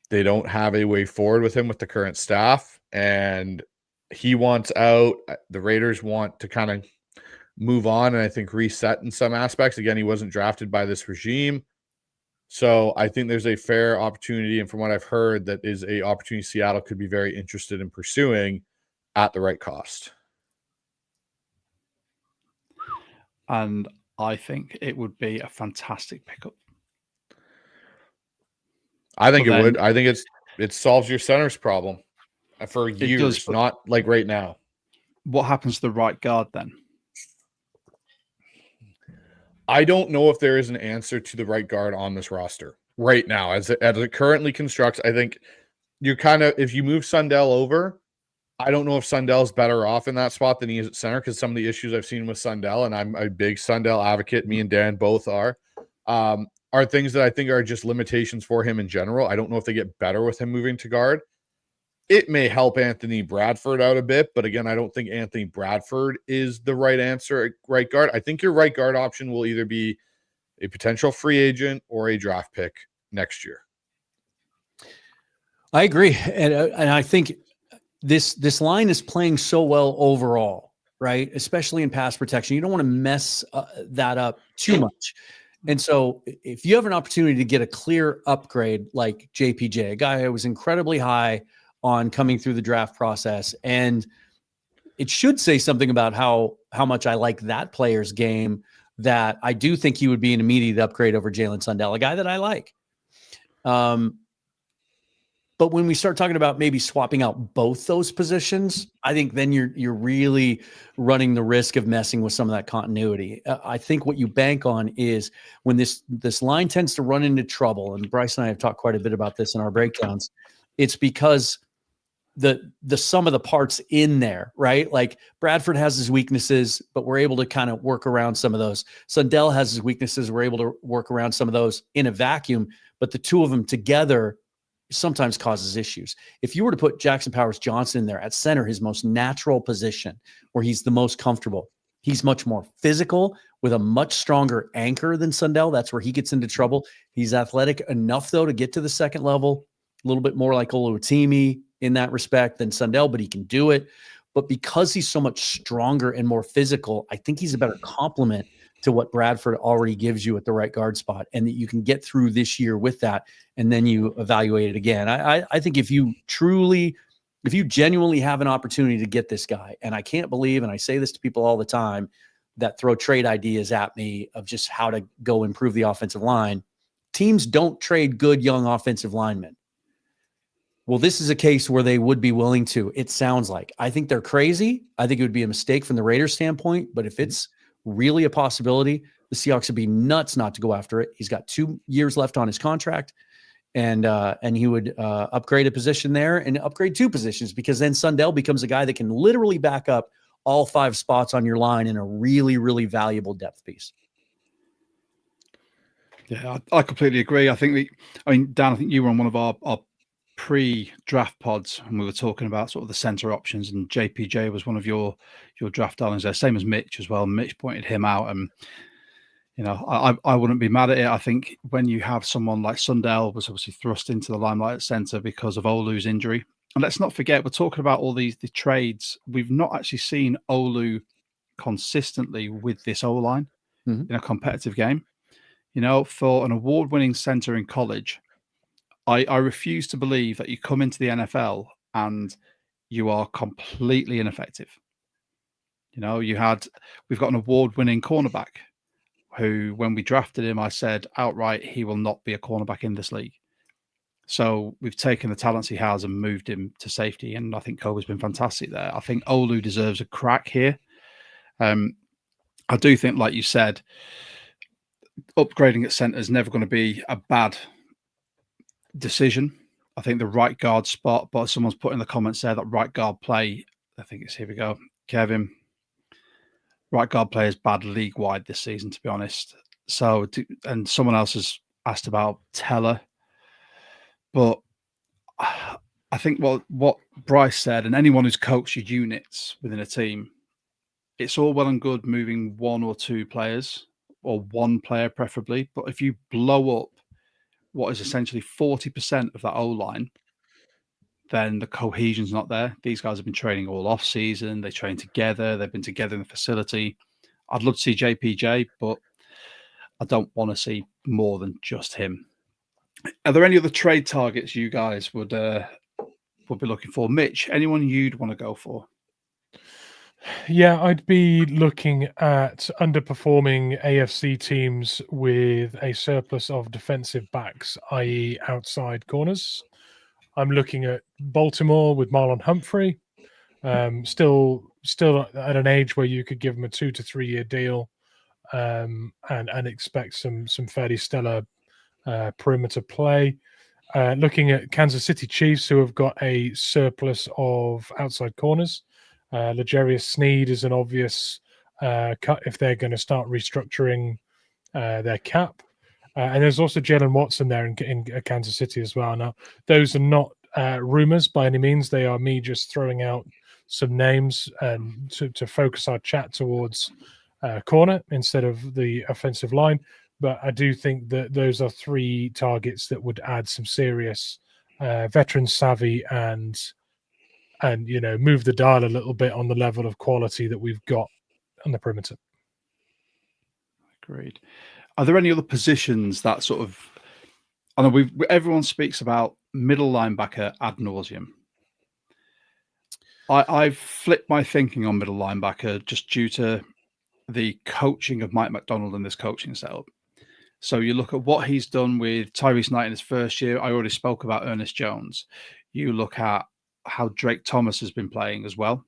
C: They don't have a way forward with him with the current staff, and he wants out. The Raiders want to kind of move on and I think reset in some aspects. Again, he wasn't drafted by this regime. So I think there's a fair opportunity. And from what I've heard, that is a opportunity Seattle could be very interested in pursuing at the right cost.
A: And I think it would be a fantastic pickup.
C: I think would. I think it solves your center's problem for years, not like right now.
A: What happens to the right guard then?
C: I don't know if there is an answer to the right guard on this roster right now. As it currently constructs, I think you're kind of, if you move Sundell over, I don't know if Sundell's better off in that spot than he is at center, because some of the issues I've seen with Sundell, and I'm a big Sundell advocate, me and Dan both are things that I think are just limitations for him in general. I don't know if they get better with him moving to guard. It may help Anthony Bradford out a bit, but again, I don't think Anthony Bradford is the right answer at right guard. I think your right guard option will either be a potential free agent or a draft pick next year.
D: I agree. And I think this line is playing so well overall, right? Especially in pass protection. You don't want to mess that up too much. And so if you have an opportunity to get a clear upgrade like JPJ, a guy who was incredibly high on coming through the draft process, and it should say something about how much I like that player's game, that I do think he would be an immediate upgrade over Jalen Sundell, a guy that I like. But when we start talking about maybe swapping out both those positions, I think then you're really running the risk of messing with some of that continuity. I think what you bank on is when this line tends to run into trouble, and Bryce and I have talked quite a bit about this in our breakdowns, it's because the sum of the parts in there, right? Like Bradford has his weaknesses, but we're able to kind of work around some of those. Sundell has his weaknesses. We're able to work around some of those in a vacuum, but the two of them together sometimes causes issues. If you were to put Jackson Powers Johnson in there at center, his most natural position where he's the most comfortable, he's much more physical with a much stronger anchor than Sundell. That's where he gets into trouble. He's athletic enough though to get to the second level, a little bit more like Oluwatimi in that respect than Sundell, but he can do it. But because he's so much stronger and more physical, I think he's a better complement to what Bradford already gives you at the right guard spot, and that you can get through this year with that, and then you evaluate it again. I think if you genuinely have an opportunity to get this guy, and I can't believe, and I say this to people all the time that throw trade ideas at me of just how to go improve the offensive line, teams don't trade good young offensive linemen. Well, this is a case where they would be willing to, it sounds like. I think they're crazy. I think it would be a mistake from the Raiders standpoint, but if it's really a possibility, the Seahawks would be nuts not to go after it. He's got 2 years left on his contract, and he would upgrade a position there and upgrade 2 positions, because then Sundell becomes a guy that can literally back up all 5 spots on your line in a really, really valuable depth piece.
A: Yeah, I completely agree. Dan, I think you were on one of our pre-draft pods, and we were talking about sort of the center options, and JPJ was one of your draft darlings there, same as Mitch as well. Mitch pointed him out, and I wouldn't be mad at it. I think when you have someone like Sundell was obviously thrust into the limelight at center because of Olu's injury, and let's not forget, we're talking about all the trades. We've not actually seen Olu consistently with this O-line in a competitive game. For an award-winning center in college, I refuse to believe that you come into the NFL and you are completely ineffective. We've got an award-winning cornerback who, when we drafted him, I said outright, he will not be a cornerback in this league. So we've taken the talents he has and moved him to safety, and I think Kobe's been fantastic there. I think Olu deserves a crack here. I do think, like you said, upgrading at center is never going to be a bad decision. I think the right guard spot, but someone's put in the comments there that right guard play, I think it's, here we go, Kevin, right guard play is bad league wide this season, to be honest. And someone else has asked about Teller, but I think what Bryce said, and anyone who's coached your units within a team, it's all well and good moving 1 or 2 players, or 1 player preferably, but if you blow up what is essentially 40% of that O-line, then the cohesion's not there. These guys have been training all off season. They train together. They've been together in the facility. I'd love to see JPJ, but I don't want to see more than just him. Are there any other trade targets you guys would be looking for? Mitch, anyone you'd want to go for?
B: Yeah, I'd be looking at underperforming AFC teams with a surplus of defensive backs, i.e. outside corners. I'm looking at Baltimore with Marlon Humphrey, still at an age where you could give him a 2 to 3 year deal, and expect some fairly stellar perimeter play. Looking at Kansas City Chiefs, who have got a surplus of outside corners. L'Jarius Sneed is an obvious cut if they're going to start restructuring their cap. And there's also Jalen Watson there in Kansas City as well. Now, those are not rumors by any means. They are me just throwing out some names and to focus our chat towards corner instead of the offensive line. But I do think that those are 3 targets that would add some serious veteran savvy and move the dial a little bit on the level of quality that we've got on the perimeter.
A: Agreed. Are there any other positions that sort of? I know everyone speaks about middle linebacker ad nauseum. I've flipped my thinking on middle linebacker just due to the coaching of Mike McDonald and this coaching setup. So you look at what he's done with Tyrese Knight in his first year. I already spoke about Ernest Jones. You look at how Drake Thomas has been playing as well.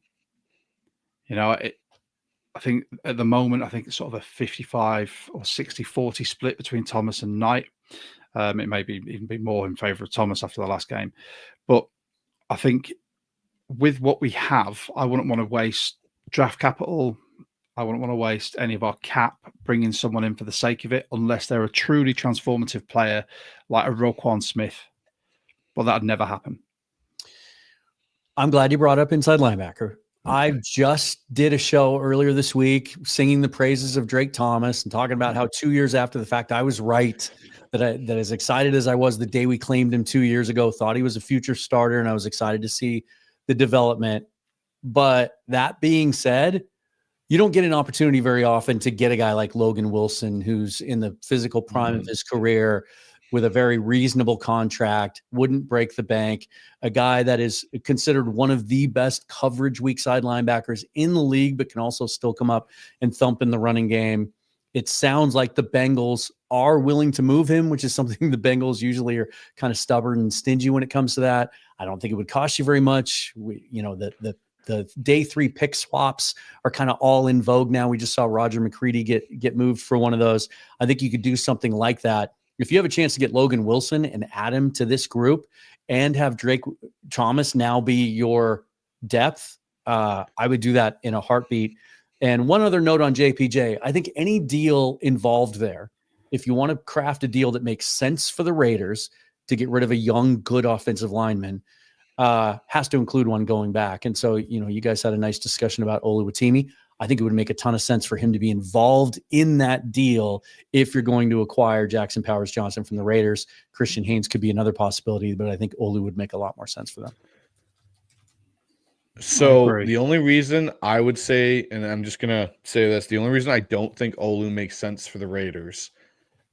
A: I think at the moment, it's sort of a 55 or 60-40 split between Thomas and Knight. It may even be more in favor of Thomas after the last game. But I think with what we have, I wouldn't want to waste draft capital. I wouldn't want to waste any of our cap bringing someone in for the sake of it, unless they're a truly transformative player like a Roquan Smith. But that'd never happen.
D: I'm glad you brought up inside linebacker. I just did a show earlier this week singing the praises of Drake Thomas and talking about how 2 years after the fact, I was right, that as excited as I was the day we claimed him 2 years ago, thought he was a future starter, and I was excited to see the development. But that being said, you don't get an opportunity very often to get a guy like Logan Wilson, who's in the physical prime of his career, with a very reasonable contract, wouldn't break the bank, a guy that is considered one of the best coverage weak side linebackers in the league, but can also still come up and thump in the running game. It sounds like the Bengals are willing to move him, which is something the Bengals usually are kind of stubborn and stingy when it comes to that. I don't think it would cost you very much. The day 3 pick swaps are kind of all in vogue now. We just saw Roger McCready get moved for one of those. I think you could do something like that. If you have a chance to get Logan Wilson and add him to this group and have Drake Thomas now be your depth, I would do that in a heartbeat. And one other note on JPJ, I think any deal involved there, if you want to craft a deal that makes sense for the Raiders to get rid of a young, good offensive lineman, has to include one going back. And so, you guys had a nice discussion about Oluwatimi. I think it would make a ton of sense for him to be involved in that deal if you're going to acquire Jackson Powers Johnson from the Raiders. Christian Haynes could be another possibility, but I think Olu would make a lot more sense for them.
C: So the only reason I would say, and I'm just going to say this, the only reason I don't think Olu makes sense for the Raiders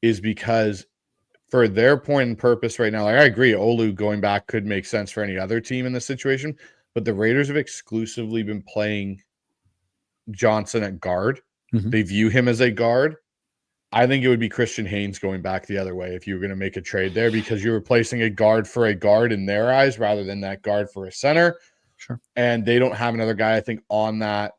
C: is because for their point and purpose right now, I agree, Olu going back could make sense for any other team in this situation, but the Raiders have exclusively been playing Johnson at guard. Mm-hmm. They view him as a guard. I think it would be Christian Haynes going back the other way if you were going to make a trade there, because you're replacing a guard for a guard in their eyes rather than that guard for a center.
D: Sure.
C: And they don't have another guy, I think, on that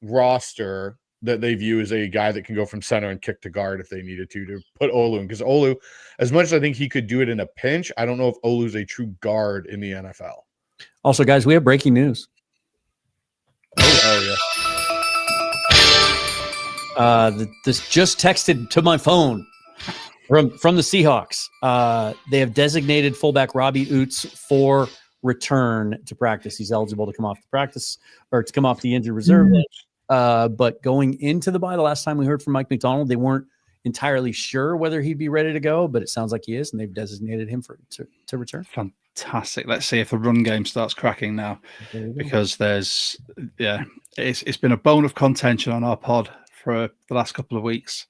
C: roster that they view as a guy that can go from center and kick to guard if they needed to put Olu in. Because Olu, as much as I think he could do it in a pinch, I don't know if Olu's a true guard in the NFL.
D: Also, guys, we have breaking news.
C: Oh yeah.
D: This just texted to my phone from the Seahawks. They have designated fullback Robbie Oates for return to practice. He's eligible to come off the practice or to come off the injured reserve. But going into the bye, the last time we heard from Mike McDonald, they weren't entirely sure whether he'd be ready to go, but it sounds like he is, and they've designated him to return.
A: Fantastic. Let's see if the run game starts cracking now, because it's been a bone of contention on our pod for the last couple of weeks,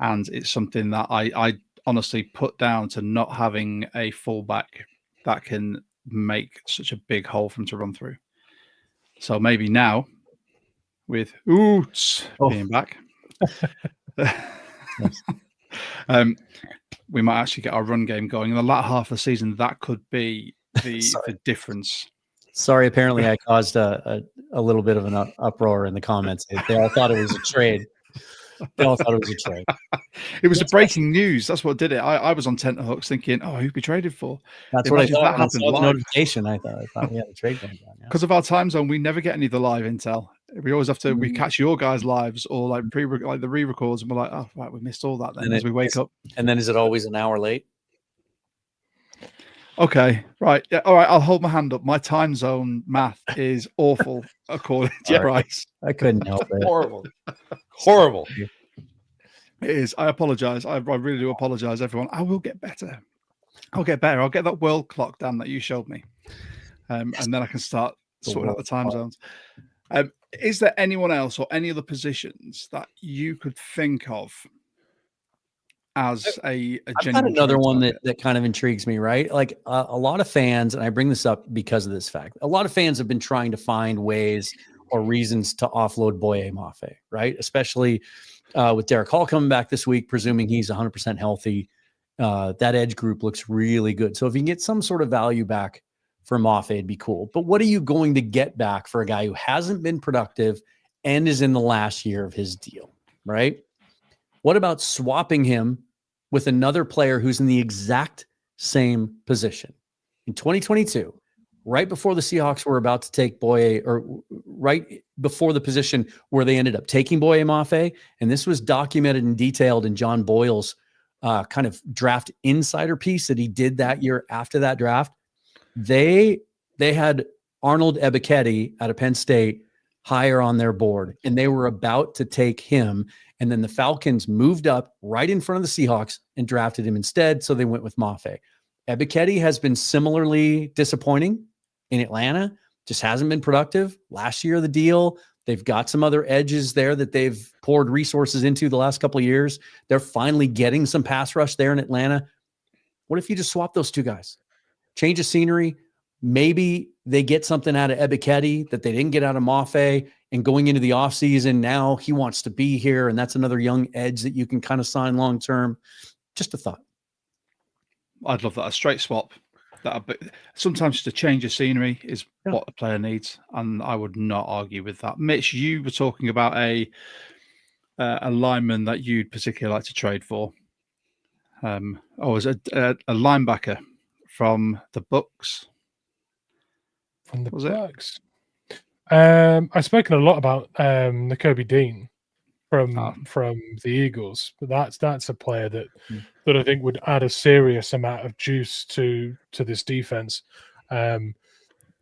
A: and it's something that I honestly put down to not having a fullback that can make such a big hole for him to run through. So maybe now, with Coutts being back, we might actually get our run game going in the latter half of the season. That could be the difference.
D: Sorry, apparently I caused a little bit of an uproar in the comments. They all thought it was a trade. They all thought it was a trade.
A: It was a breaking news. That's what did it. I was on tenterhooks thinking, oh, who'd be traded for?
D: That's what I thought. When I saw the notification, I thought we had a trade going on.
A: Because of our time zone, we never get any of the live intel. We always have to. We catch your guys' lives or like the re-records, and we're like, oh, right, we missed all that. Then as we wake up,
D: and then is it always an hour late?
A: Okay, right, yeah, all right. I'll hold my hand up. My time zone math is awful, according to Bryce.
D: I couldn't help it.
C: Horrible.
A: It is. I apologize. I really do apologize, everyone. I will get better. I'll get better. I'll get that world clock down that you showed me, and then I can start sorting out the time zones. Is there anyone else or any other positions that you could think of as a
D: I've got another one that kind of intrigues me, right? Like a lot of fans, and I bring this up because of this fact, a lot of fans have been trying to find ways or reasons to offload Boye Mafe, right? Especially with Derek Hall coming back this week, presuming he's 100% healthy. That edge group looks really good. So if you can get some sort of value back for Mafe, it'd be cool. But what are you going to get back for a guy who hasn't been productive and is in the last year of his deal, right? What about swapping him with another player who's in the exact same position? In 2022, right before the Seahawks were about to take Boye, or right before the position where they ended up taking Boye Mafe, and this was documented and detailed in John Boyle's kind of draft insider piece that he did that year after that draft. They had Arnold Ebiketie out of Penn State higher on their board, and they were about to take him. And then the Falcons moved up right in front of the Seahawks and drafted him instead. So they went with Mafe. Ebiketie has been similarly disappointing in Atlanta, just hasn't been productive. Last year of the deal, they've got some other edges there that they've poured resources into the last couple of years. They're finally getting some pass rush there in Atlanta. What if you just swap those two guys? Change of scenery. Maybe they get something out of Ebiketie that they didn't get out of Mafe, and going into the offseason, now he wants to be here, and that's another young edge that you can kind of sign long-term. Just a thought.
A: I'd love that. A straight swap. Sometimes just a change of scenery is what a player needs, and I would not argue with that. Mitch, you were talking about a lineman that you'd particularly like to trade for. Was a linebacker from the Bucks.
B: From the Bucks. I've spoken a lot about Nakobe Dean from the Eagles, but that's a player that I think would add a serious amount of juice to this defense. In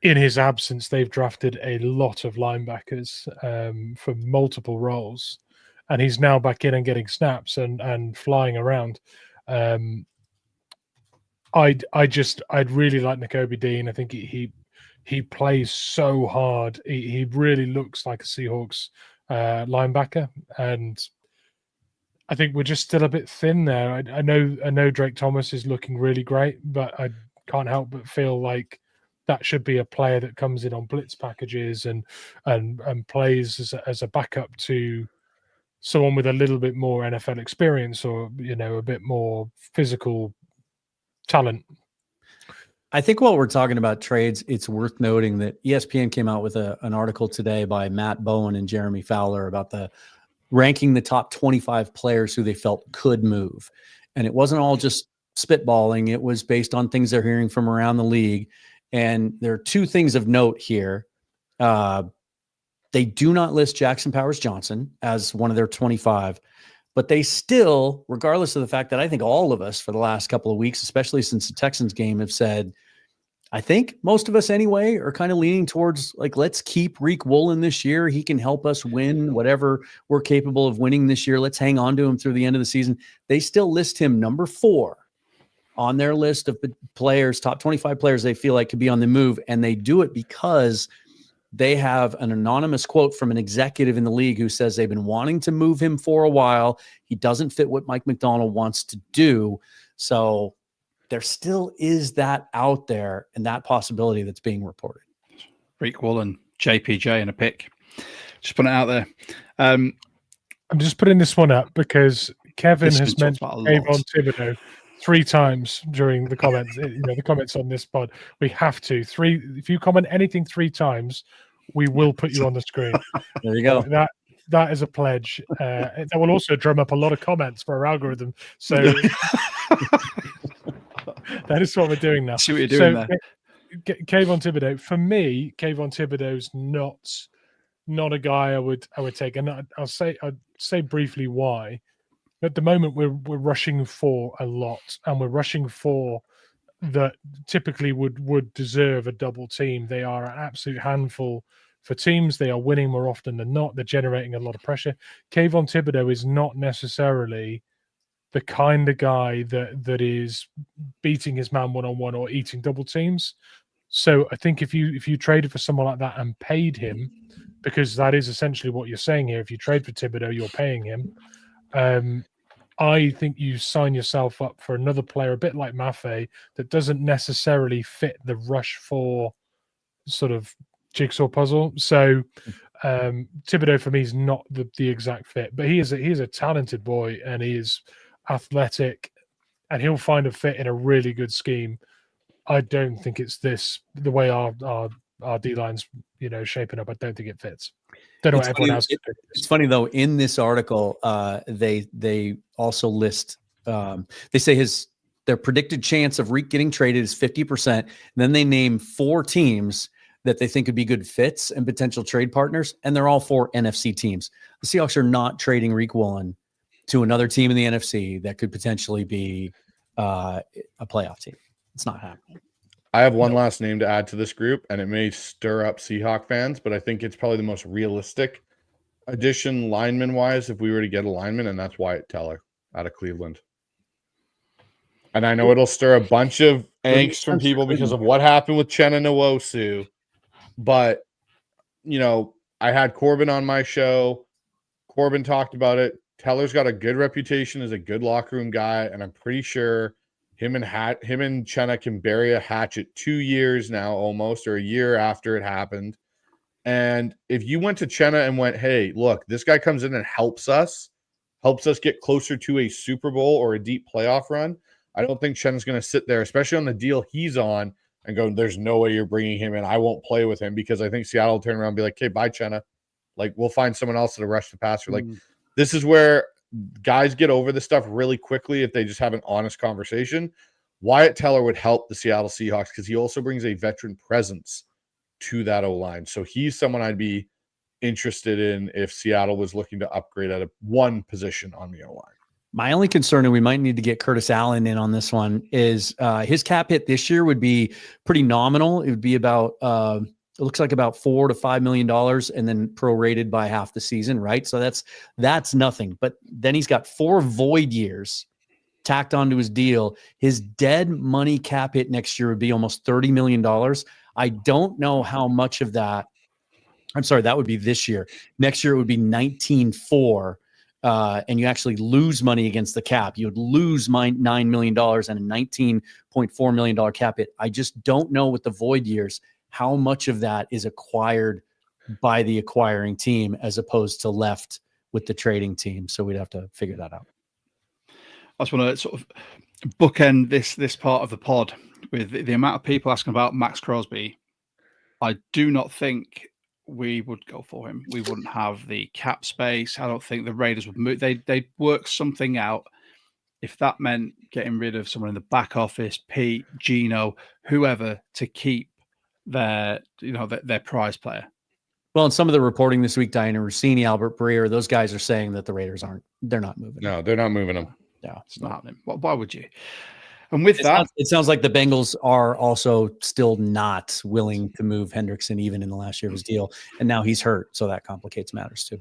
B: his absence, they've drafted a lot of linebackers for multiple roles, and he's now back in and getting snaps and flying around. I'd really like Nakobe Dean. I think he plays so hard. He really looks like a Seahawks linebacker, and I think we're just still a bit thin there. I know Drake Thomas is looking really great, but I can't help but feel like that should be a player that comes in on blitz packages and plays as a backup to someone with a little bit more NFL experience, or a bit more physical talent.
D: I think while we're talking about trades, it's worth noting that ESPN came out with an article today by Matt Bowen and Jeremy Fowler about ranking the top 25 players who they felt could move. And it wasn't all just spitballing. It was based on things they're hearing from around the league. And there are two things of note here. They do not list Jackson Powers Johnson as one of their 25, but they still, regardless of the fact that I think all of us for the last couple of weeks, especially since the Texans game, have said, I think most of us anyway are kind of leaning towards like, let's keep Reek Woolen this year. He can help us win whatever we're capable of winning this year. Let's hang on to him through the end of the season. They still list him number 4 on their list of players, top 25 players they feel like could be on the move. And they do it because they have an anonymous quote from an executive in the league who says they've been wanting to move him for a while. He doesn't fit what Mike McDonald wants to do. So there still is that out there and that possibility that's being reported.
A: Break Woolen, JPJ, and a pick. Just put it out there.
B: I'm just putting this one up because Kevin has mentioned Kayvon Thibodeau 3 times during the comments. The comments on this pod. We have to if you comment anything 3 times, we will put you on the screen.
D: There you go.
B: That is a pledge. That will also drum up a lot of comments for our algorithm. So that is what we're doing now.
A: See what you're doing there.
B: Kayvon Thibodeau. For me, Kayvon Thibodeau's not a guy I would take, and I'd say briefly why. At the moment, we're rushing for a lot, and we're rushing for that typically would deserve a double team. They are an absolute handful for teams. They are winning more often than not. They're generating a lot of pressure. Kayvon Thibodeau is not necessarily the kind of guy that is beating his man one-on-one or eating double teams. So I think if you traded for someone like that and paid him, because that is essentially what you're saying here, if you trade for Thibodeau, you're paying him. I think you sign yourself up for another player, a bit like Maffei, that doesn't necessarily fit the rush for sort of jigsaw puzzle. So Thibodeau for me is not the exact fit, but he is a talented boy, and he is athletic, and he'll find a fit in a really good scheme. I don't think it's the way our D line's shaping up. I don't think it fits. Don't know what everyone else.
D: It's funny though. In this article, they also list. They say their predicted chance of Reek getting traded is 50%. Then they name 4 teams that they think could be good fits and potential trade partners, and they're all 4 NFC teams. The Seahawks are not trading Reek Woolen to another team in the NFC that could potentially be a playoff team. It's not happening.
C: I have one last name to add to this group, and it may stir up Seahawk fans, but I think it's probably the most realistic addition lineman-wise if we were to get a lineman, and that's Wyatt Teller out of Cleveland. And I know it'll stir a bunch of angst from people because of what happened with Chenna Nwosu, but, I had Corbin on my show. Corbin talked about it. Teller's got a good reputation as a good locker room guy, and I'm pretty sure him and Chenna can bury a hatchet 2 years now almost, or a year after it happened. And if you went to Chenna and went, hey, look, this guy comes in and helps us get closer to a Super Bowl or a deep playoff run, I don't think Chenna's going to sit there, especially on the deal he's on, and go, there's no way you're bringing him in. I won't play with him, because I think Seattle will turn around and be like, okay, bye, Chenna. Like, we'll find someone else to rush the passer. Like, this is where guys get over this stuff really quickly if they just have an honest conversation. Wyatt Teller would help the Seattle Seahawks because he also brings a veteran presence to that O-line. So he's someone I'd be interested in if Seattle was looking to upgrade at one position on the O-line.
D: My only concern, and we might need to get Curtis Allen in on this one, is his cap hit this year would be pretty nominal. It would be about it looks like about $4 to $5 million, and then prorated by half the season, right? So that's nothing. But then he's got 4 void years tacked onto his deal. His dead money cap hit next year would be almost $30 million. I don't know how much of that. I'm sorry, that would be this year. Next year it would be 19.4. And you actually lose money against the cap. You would lose $9 million and a $19.4 million cap hit. I just don't know with the void years how much of that is acquired by the acquiring team as opposed to left with the trading team. So we'd have to figure that out.
A: I just want to sort of bookend this part of the pod with the amount of people asking about Max Crosby. I do not think we would go for him. We wouldn't have the cap space. I don't think the Raiders would move. They'd work something out. If that meant getting rid of someone in the back office, Pete, Gino, whoever, to keep their prize player.
D: Well, in some of the reporting this week, Diana Rossini, Albert Breer, those guys are saying that the Raiders they're not moving.
C: No, they're not moving him.
D: No,
A: it's not happening. Why would you? And with that,
D: it sounds like the Bengals are also still not willing to move Hendrickson even in the last year of his deal. And now he's hurt. So that complicates matters too.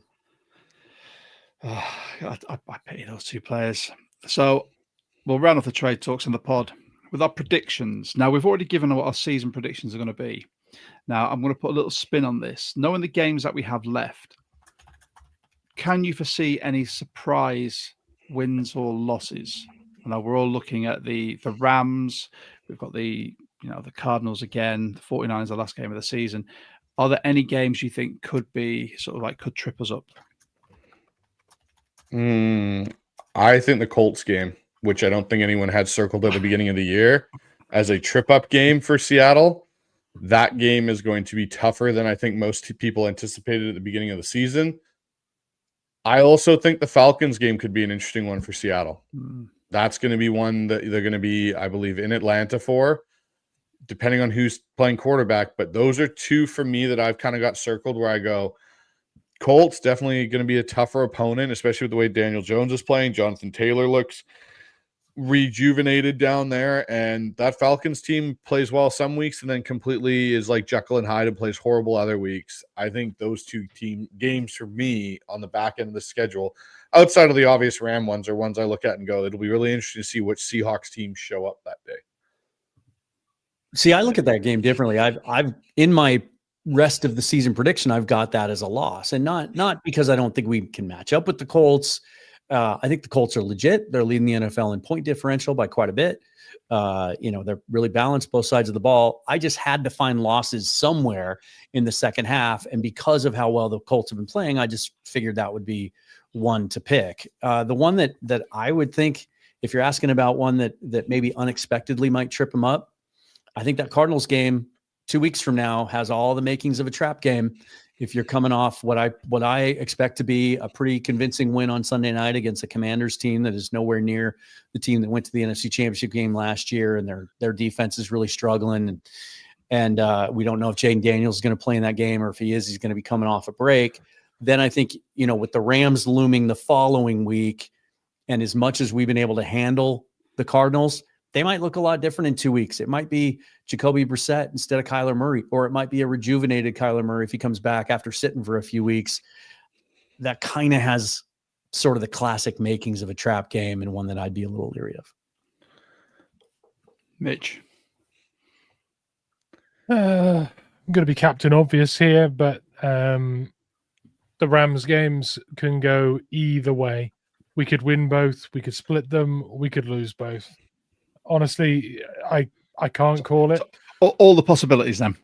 A: I pity those 2 players. So we'll round off the trade talks in the pod with our predictions. Now, we've already given what our season predictions are going to be. Now, I'm going to put a little spin on this. Knowing the games that we have left, can you foresee any surprise wins or losses? I know we're all looking at the Rams. We've got the Cardinals again. The 49ers, the last game of the season. Are there any games you think could be sort of like could trip us up?
C: I think the Colts game, which I don't think anyone had circled at the beginning of the year as a trip-up game for Seattle, that game is going to be tougher than I think most people anticipated at the beginning of the season. I also think the Falcons game could be an interesting one for Seattle. That's going to be one that they're going to be, I believe, in Atlanta for, depending on who's playing quarterback. But those are two for me that I've kind of got circled where I go, Colts definitely going to be a tougher opponent, especially with the way Daniel Jones is playing. Jonathan Taylor looks rejuvenated down there, and that Falcons team plays well some weeks and then completely is like Jekyll and Hyde and plays horrible other weeks. I think those two team games for me on the back end of the schedule, outside of the obvious Ram ones, are ones I look at and go, it'll be really interesting to see which Seahawks teams show up that day.
D: See, I look at that game differently. I've in my rest of the season prediction, I've got that as a loss, and not because I don't think we can match up with the Colts. I think the Colts are legit. They're leading the NFL in point differential by quite a bit. They're really balanced both sides of the ball. I just had to find losses somewhere in the second half. And because of how well the Colts have been playing, I just figured that would be one to pick. The one that I would think, if you're asking about one that maybe unexpectedly might trip them up, I think that Cardinals game 2 weeks from now has all the makings of a trap game. If you're coming off what I expect to be a pretty convincing win on Sunday night against a Commanders team that is nowhere near the team that went to the NFC Championship game last year, and their defense is really struggling, and we don't know if Jaden Daniels is going to play in that game, or if he is, he's going to be coming off a break. Then I think, with the Rams looming the following week, and as much as we've been able to handle the Cardinals, they might look a lot different in 2 weeks. It might be Jacoby Brissett instead of Kyler Murray, or it might be a rejuvenated Kyler Murray if he comes back after sitting for a few weeks. That kind of has sort of the classic makings of a trap game, and one that I'd be a little leery of.
A: Mitch?
B: I'm going to be Captain Obvious here, but the Rams games can go either way. We could win both, we could split them, we could lose both. Honestly, I can't call it.
A: All the possibilities then.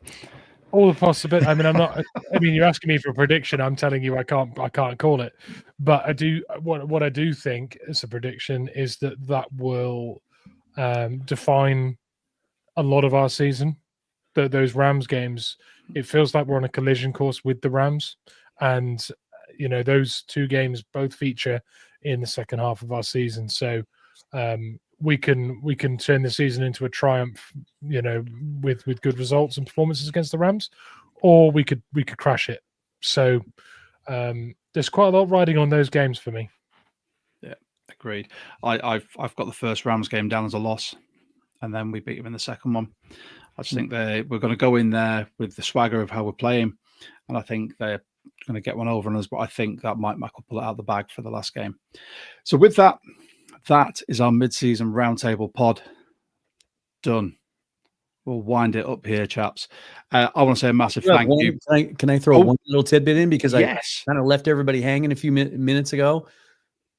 B: All the possibilities. I mean, I'm not. I mean, you're asking me for a prediction. I'm telling you, I can't call it. But I do. What I do think as a prediction is that will define a lot of our season. Those Rams games, it feels like we're on a collision course with the Rams, and those two games both feature in the second half of our season. So. We can turn the season into a triumph, with good results and performances against the Rams, or we could crash it. So there's quite a lot riding on those games for me.
A: Yeah, agreed. I've got the first Rams game down as a loss, and then we beat them in the second one. I just think we're going to go in there with the swagger of how we're playing, and I think they're going to get one over on us. But I think that might pull it out of the bag for the last game. So with that. That is our mid-season roundtable pod done. We'll wind it up here, chaps. I want to say a massive thank you.
D: Can I throw one little tidbit in? Because
A: yes.
D: I kind of left everybody hanging a few minutes ago,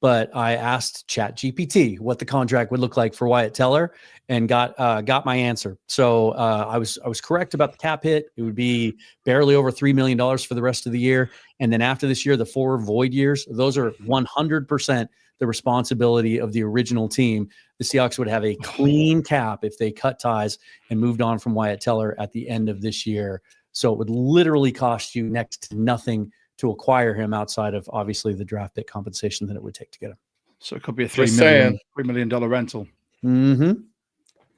D: but I asked ChatGPT what the contract would look like for Wyatt Teller, and got my answer. So I was correct about the cap hit. It would be barely over $3 million for the rest of the year. And then after this year, the 4 void years, those are 100% the responsibility of the original team. The Seahawks would have a clean cap if they cut ties and moved on from Wyatt Teller at the end of this year. So it would literally cost you next to nothing to acquire him, outside of obviously the draft pick compensation that it would take to get him.
A: So it could be a $3 million rental.
D: Mm-hmm.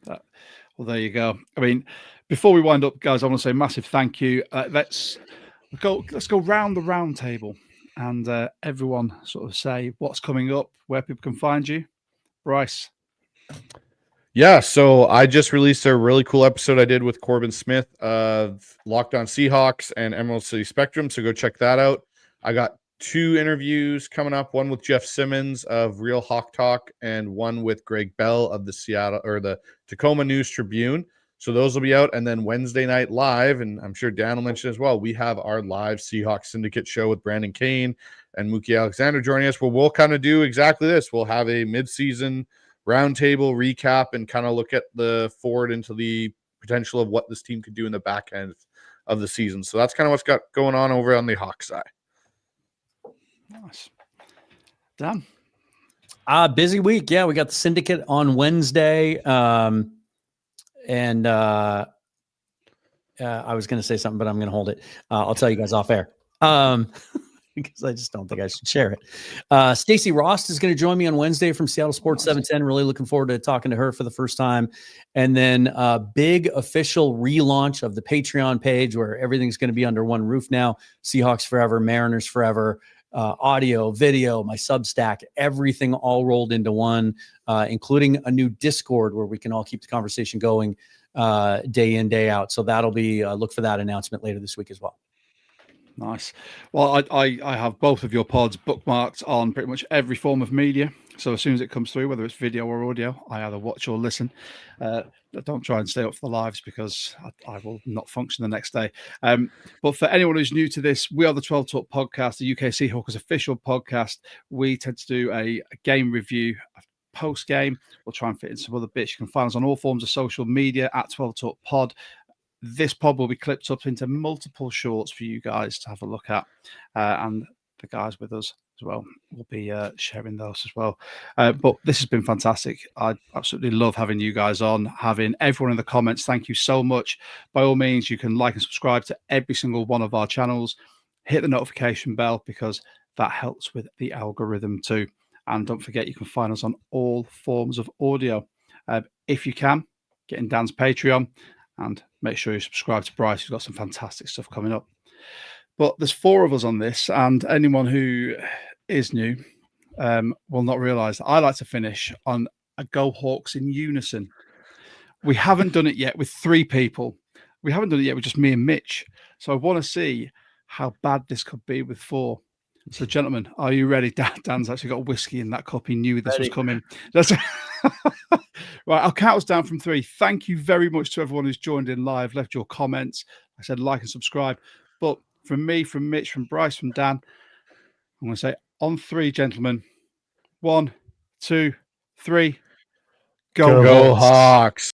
A: Well, there you go. I mean, before we wind up, guys, I want to say a massive thank you. Let's go round the round table. And everyone sort of say what's coming up, where people can find you. Bryce.
C: Yeah, so I just released a really cool episode I did with Corbin Smith of Locked On Seahawks and Emerald City Spectrum, so go check that out. I got 2 interviews coming up, one with Jeff Simmons of Real Hawk Talk and one with Greg Bell of the Tacoma News Tribune. So those will be out. And then Wednesday night live, and I'm sure Dan will mention as well, we have our live Seahawks Syndicate show with Brandon Kane and Mookie Alexander joining us, where we'll kind of do exactly this. We'll have a mid-season roundtable recap and kind of look at the forward into the potential of what this team could do in the back end of the season. So that's kind of what's got going on over on the Hawks side.
A: Nice. Dan?
D: Busy week. Yeah, we got the Syndicate on Wednesday. I was going to say something, but I'm going to hold it. I'll tell you guys off air. Because I just don't think I should share it. Stacey Ross is going to join me on Wednesday from Seattle Sports 710. Really looking forward to talking to her for the first time. And then big official relaunch of the Patreon page where everything's going to be under one roof now. Seahawks Forever, Mariners Forever, audio, video, my Substack, everything all rolled into one, including a new Discord where we can all keep the conversation going day in, day out. So that'll be, look for that announcement later this week as well.
A: Nice. Well, I have both of your pods bookmarked on pretty much every form of media. So as soon as it comes through, whether it's video or audio, I either watch or listen. Don't try and stay up for the lives because I will not function the next day. But for anyone who's new to this, we are the 12 Talk podcast, the UK Seahawks official podcast. We tend to do a game review post game. We'll try and fit in some other bits. You can find us on all forms of social media at 12 Talk Pod. This pod will be clipped up into multiple shorts for you guys to have a look at, and the guys with us as well will be sharing those as well. But this has been fantastic. I absolutely love having you guys on, having everyone in the comments. Thank you so much. By all means, you can like and subscribe to every single one of our channels. Hit the notification bell because that helps with the algorithm too. And don't forget, you can find us on all forms of audio. If you can, get in Dan's Patreon. And make sure you subscribe to Bryce. He's got some fantastic stuff coming up. But there's 4 of us on this, and anyone who is new will not realise that I like to finish on a Go Hawks in unison. We haven't done it yet with 3 people. We haven't done it yet with just me and Mitch. So I want to see how bad this could be with 4. So, gentlemen, are you ready? Dan's actually got whiskey in that cup. He knew this was coming. Right, I'll count us down from 3. Thank you very much to everyone who's joined in live, left your comments. I said like and subscribe. But from me, from Mitch, from Bryce, from Dan, I'm going to say on 3, gentlemen. 1, 2, 3. Go
C: Hawks.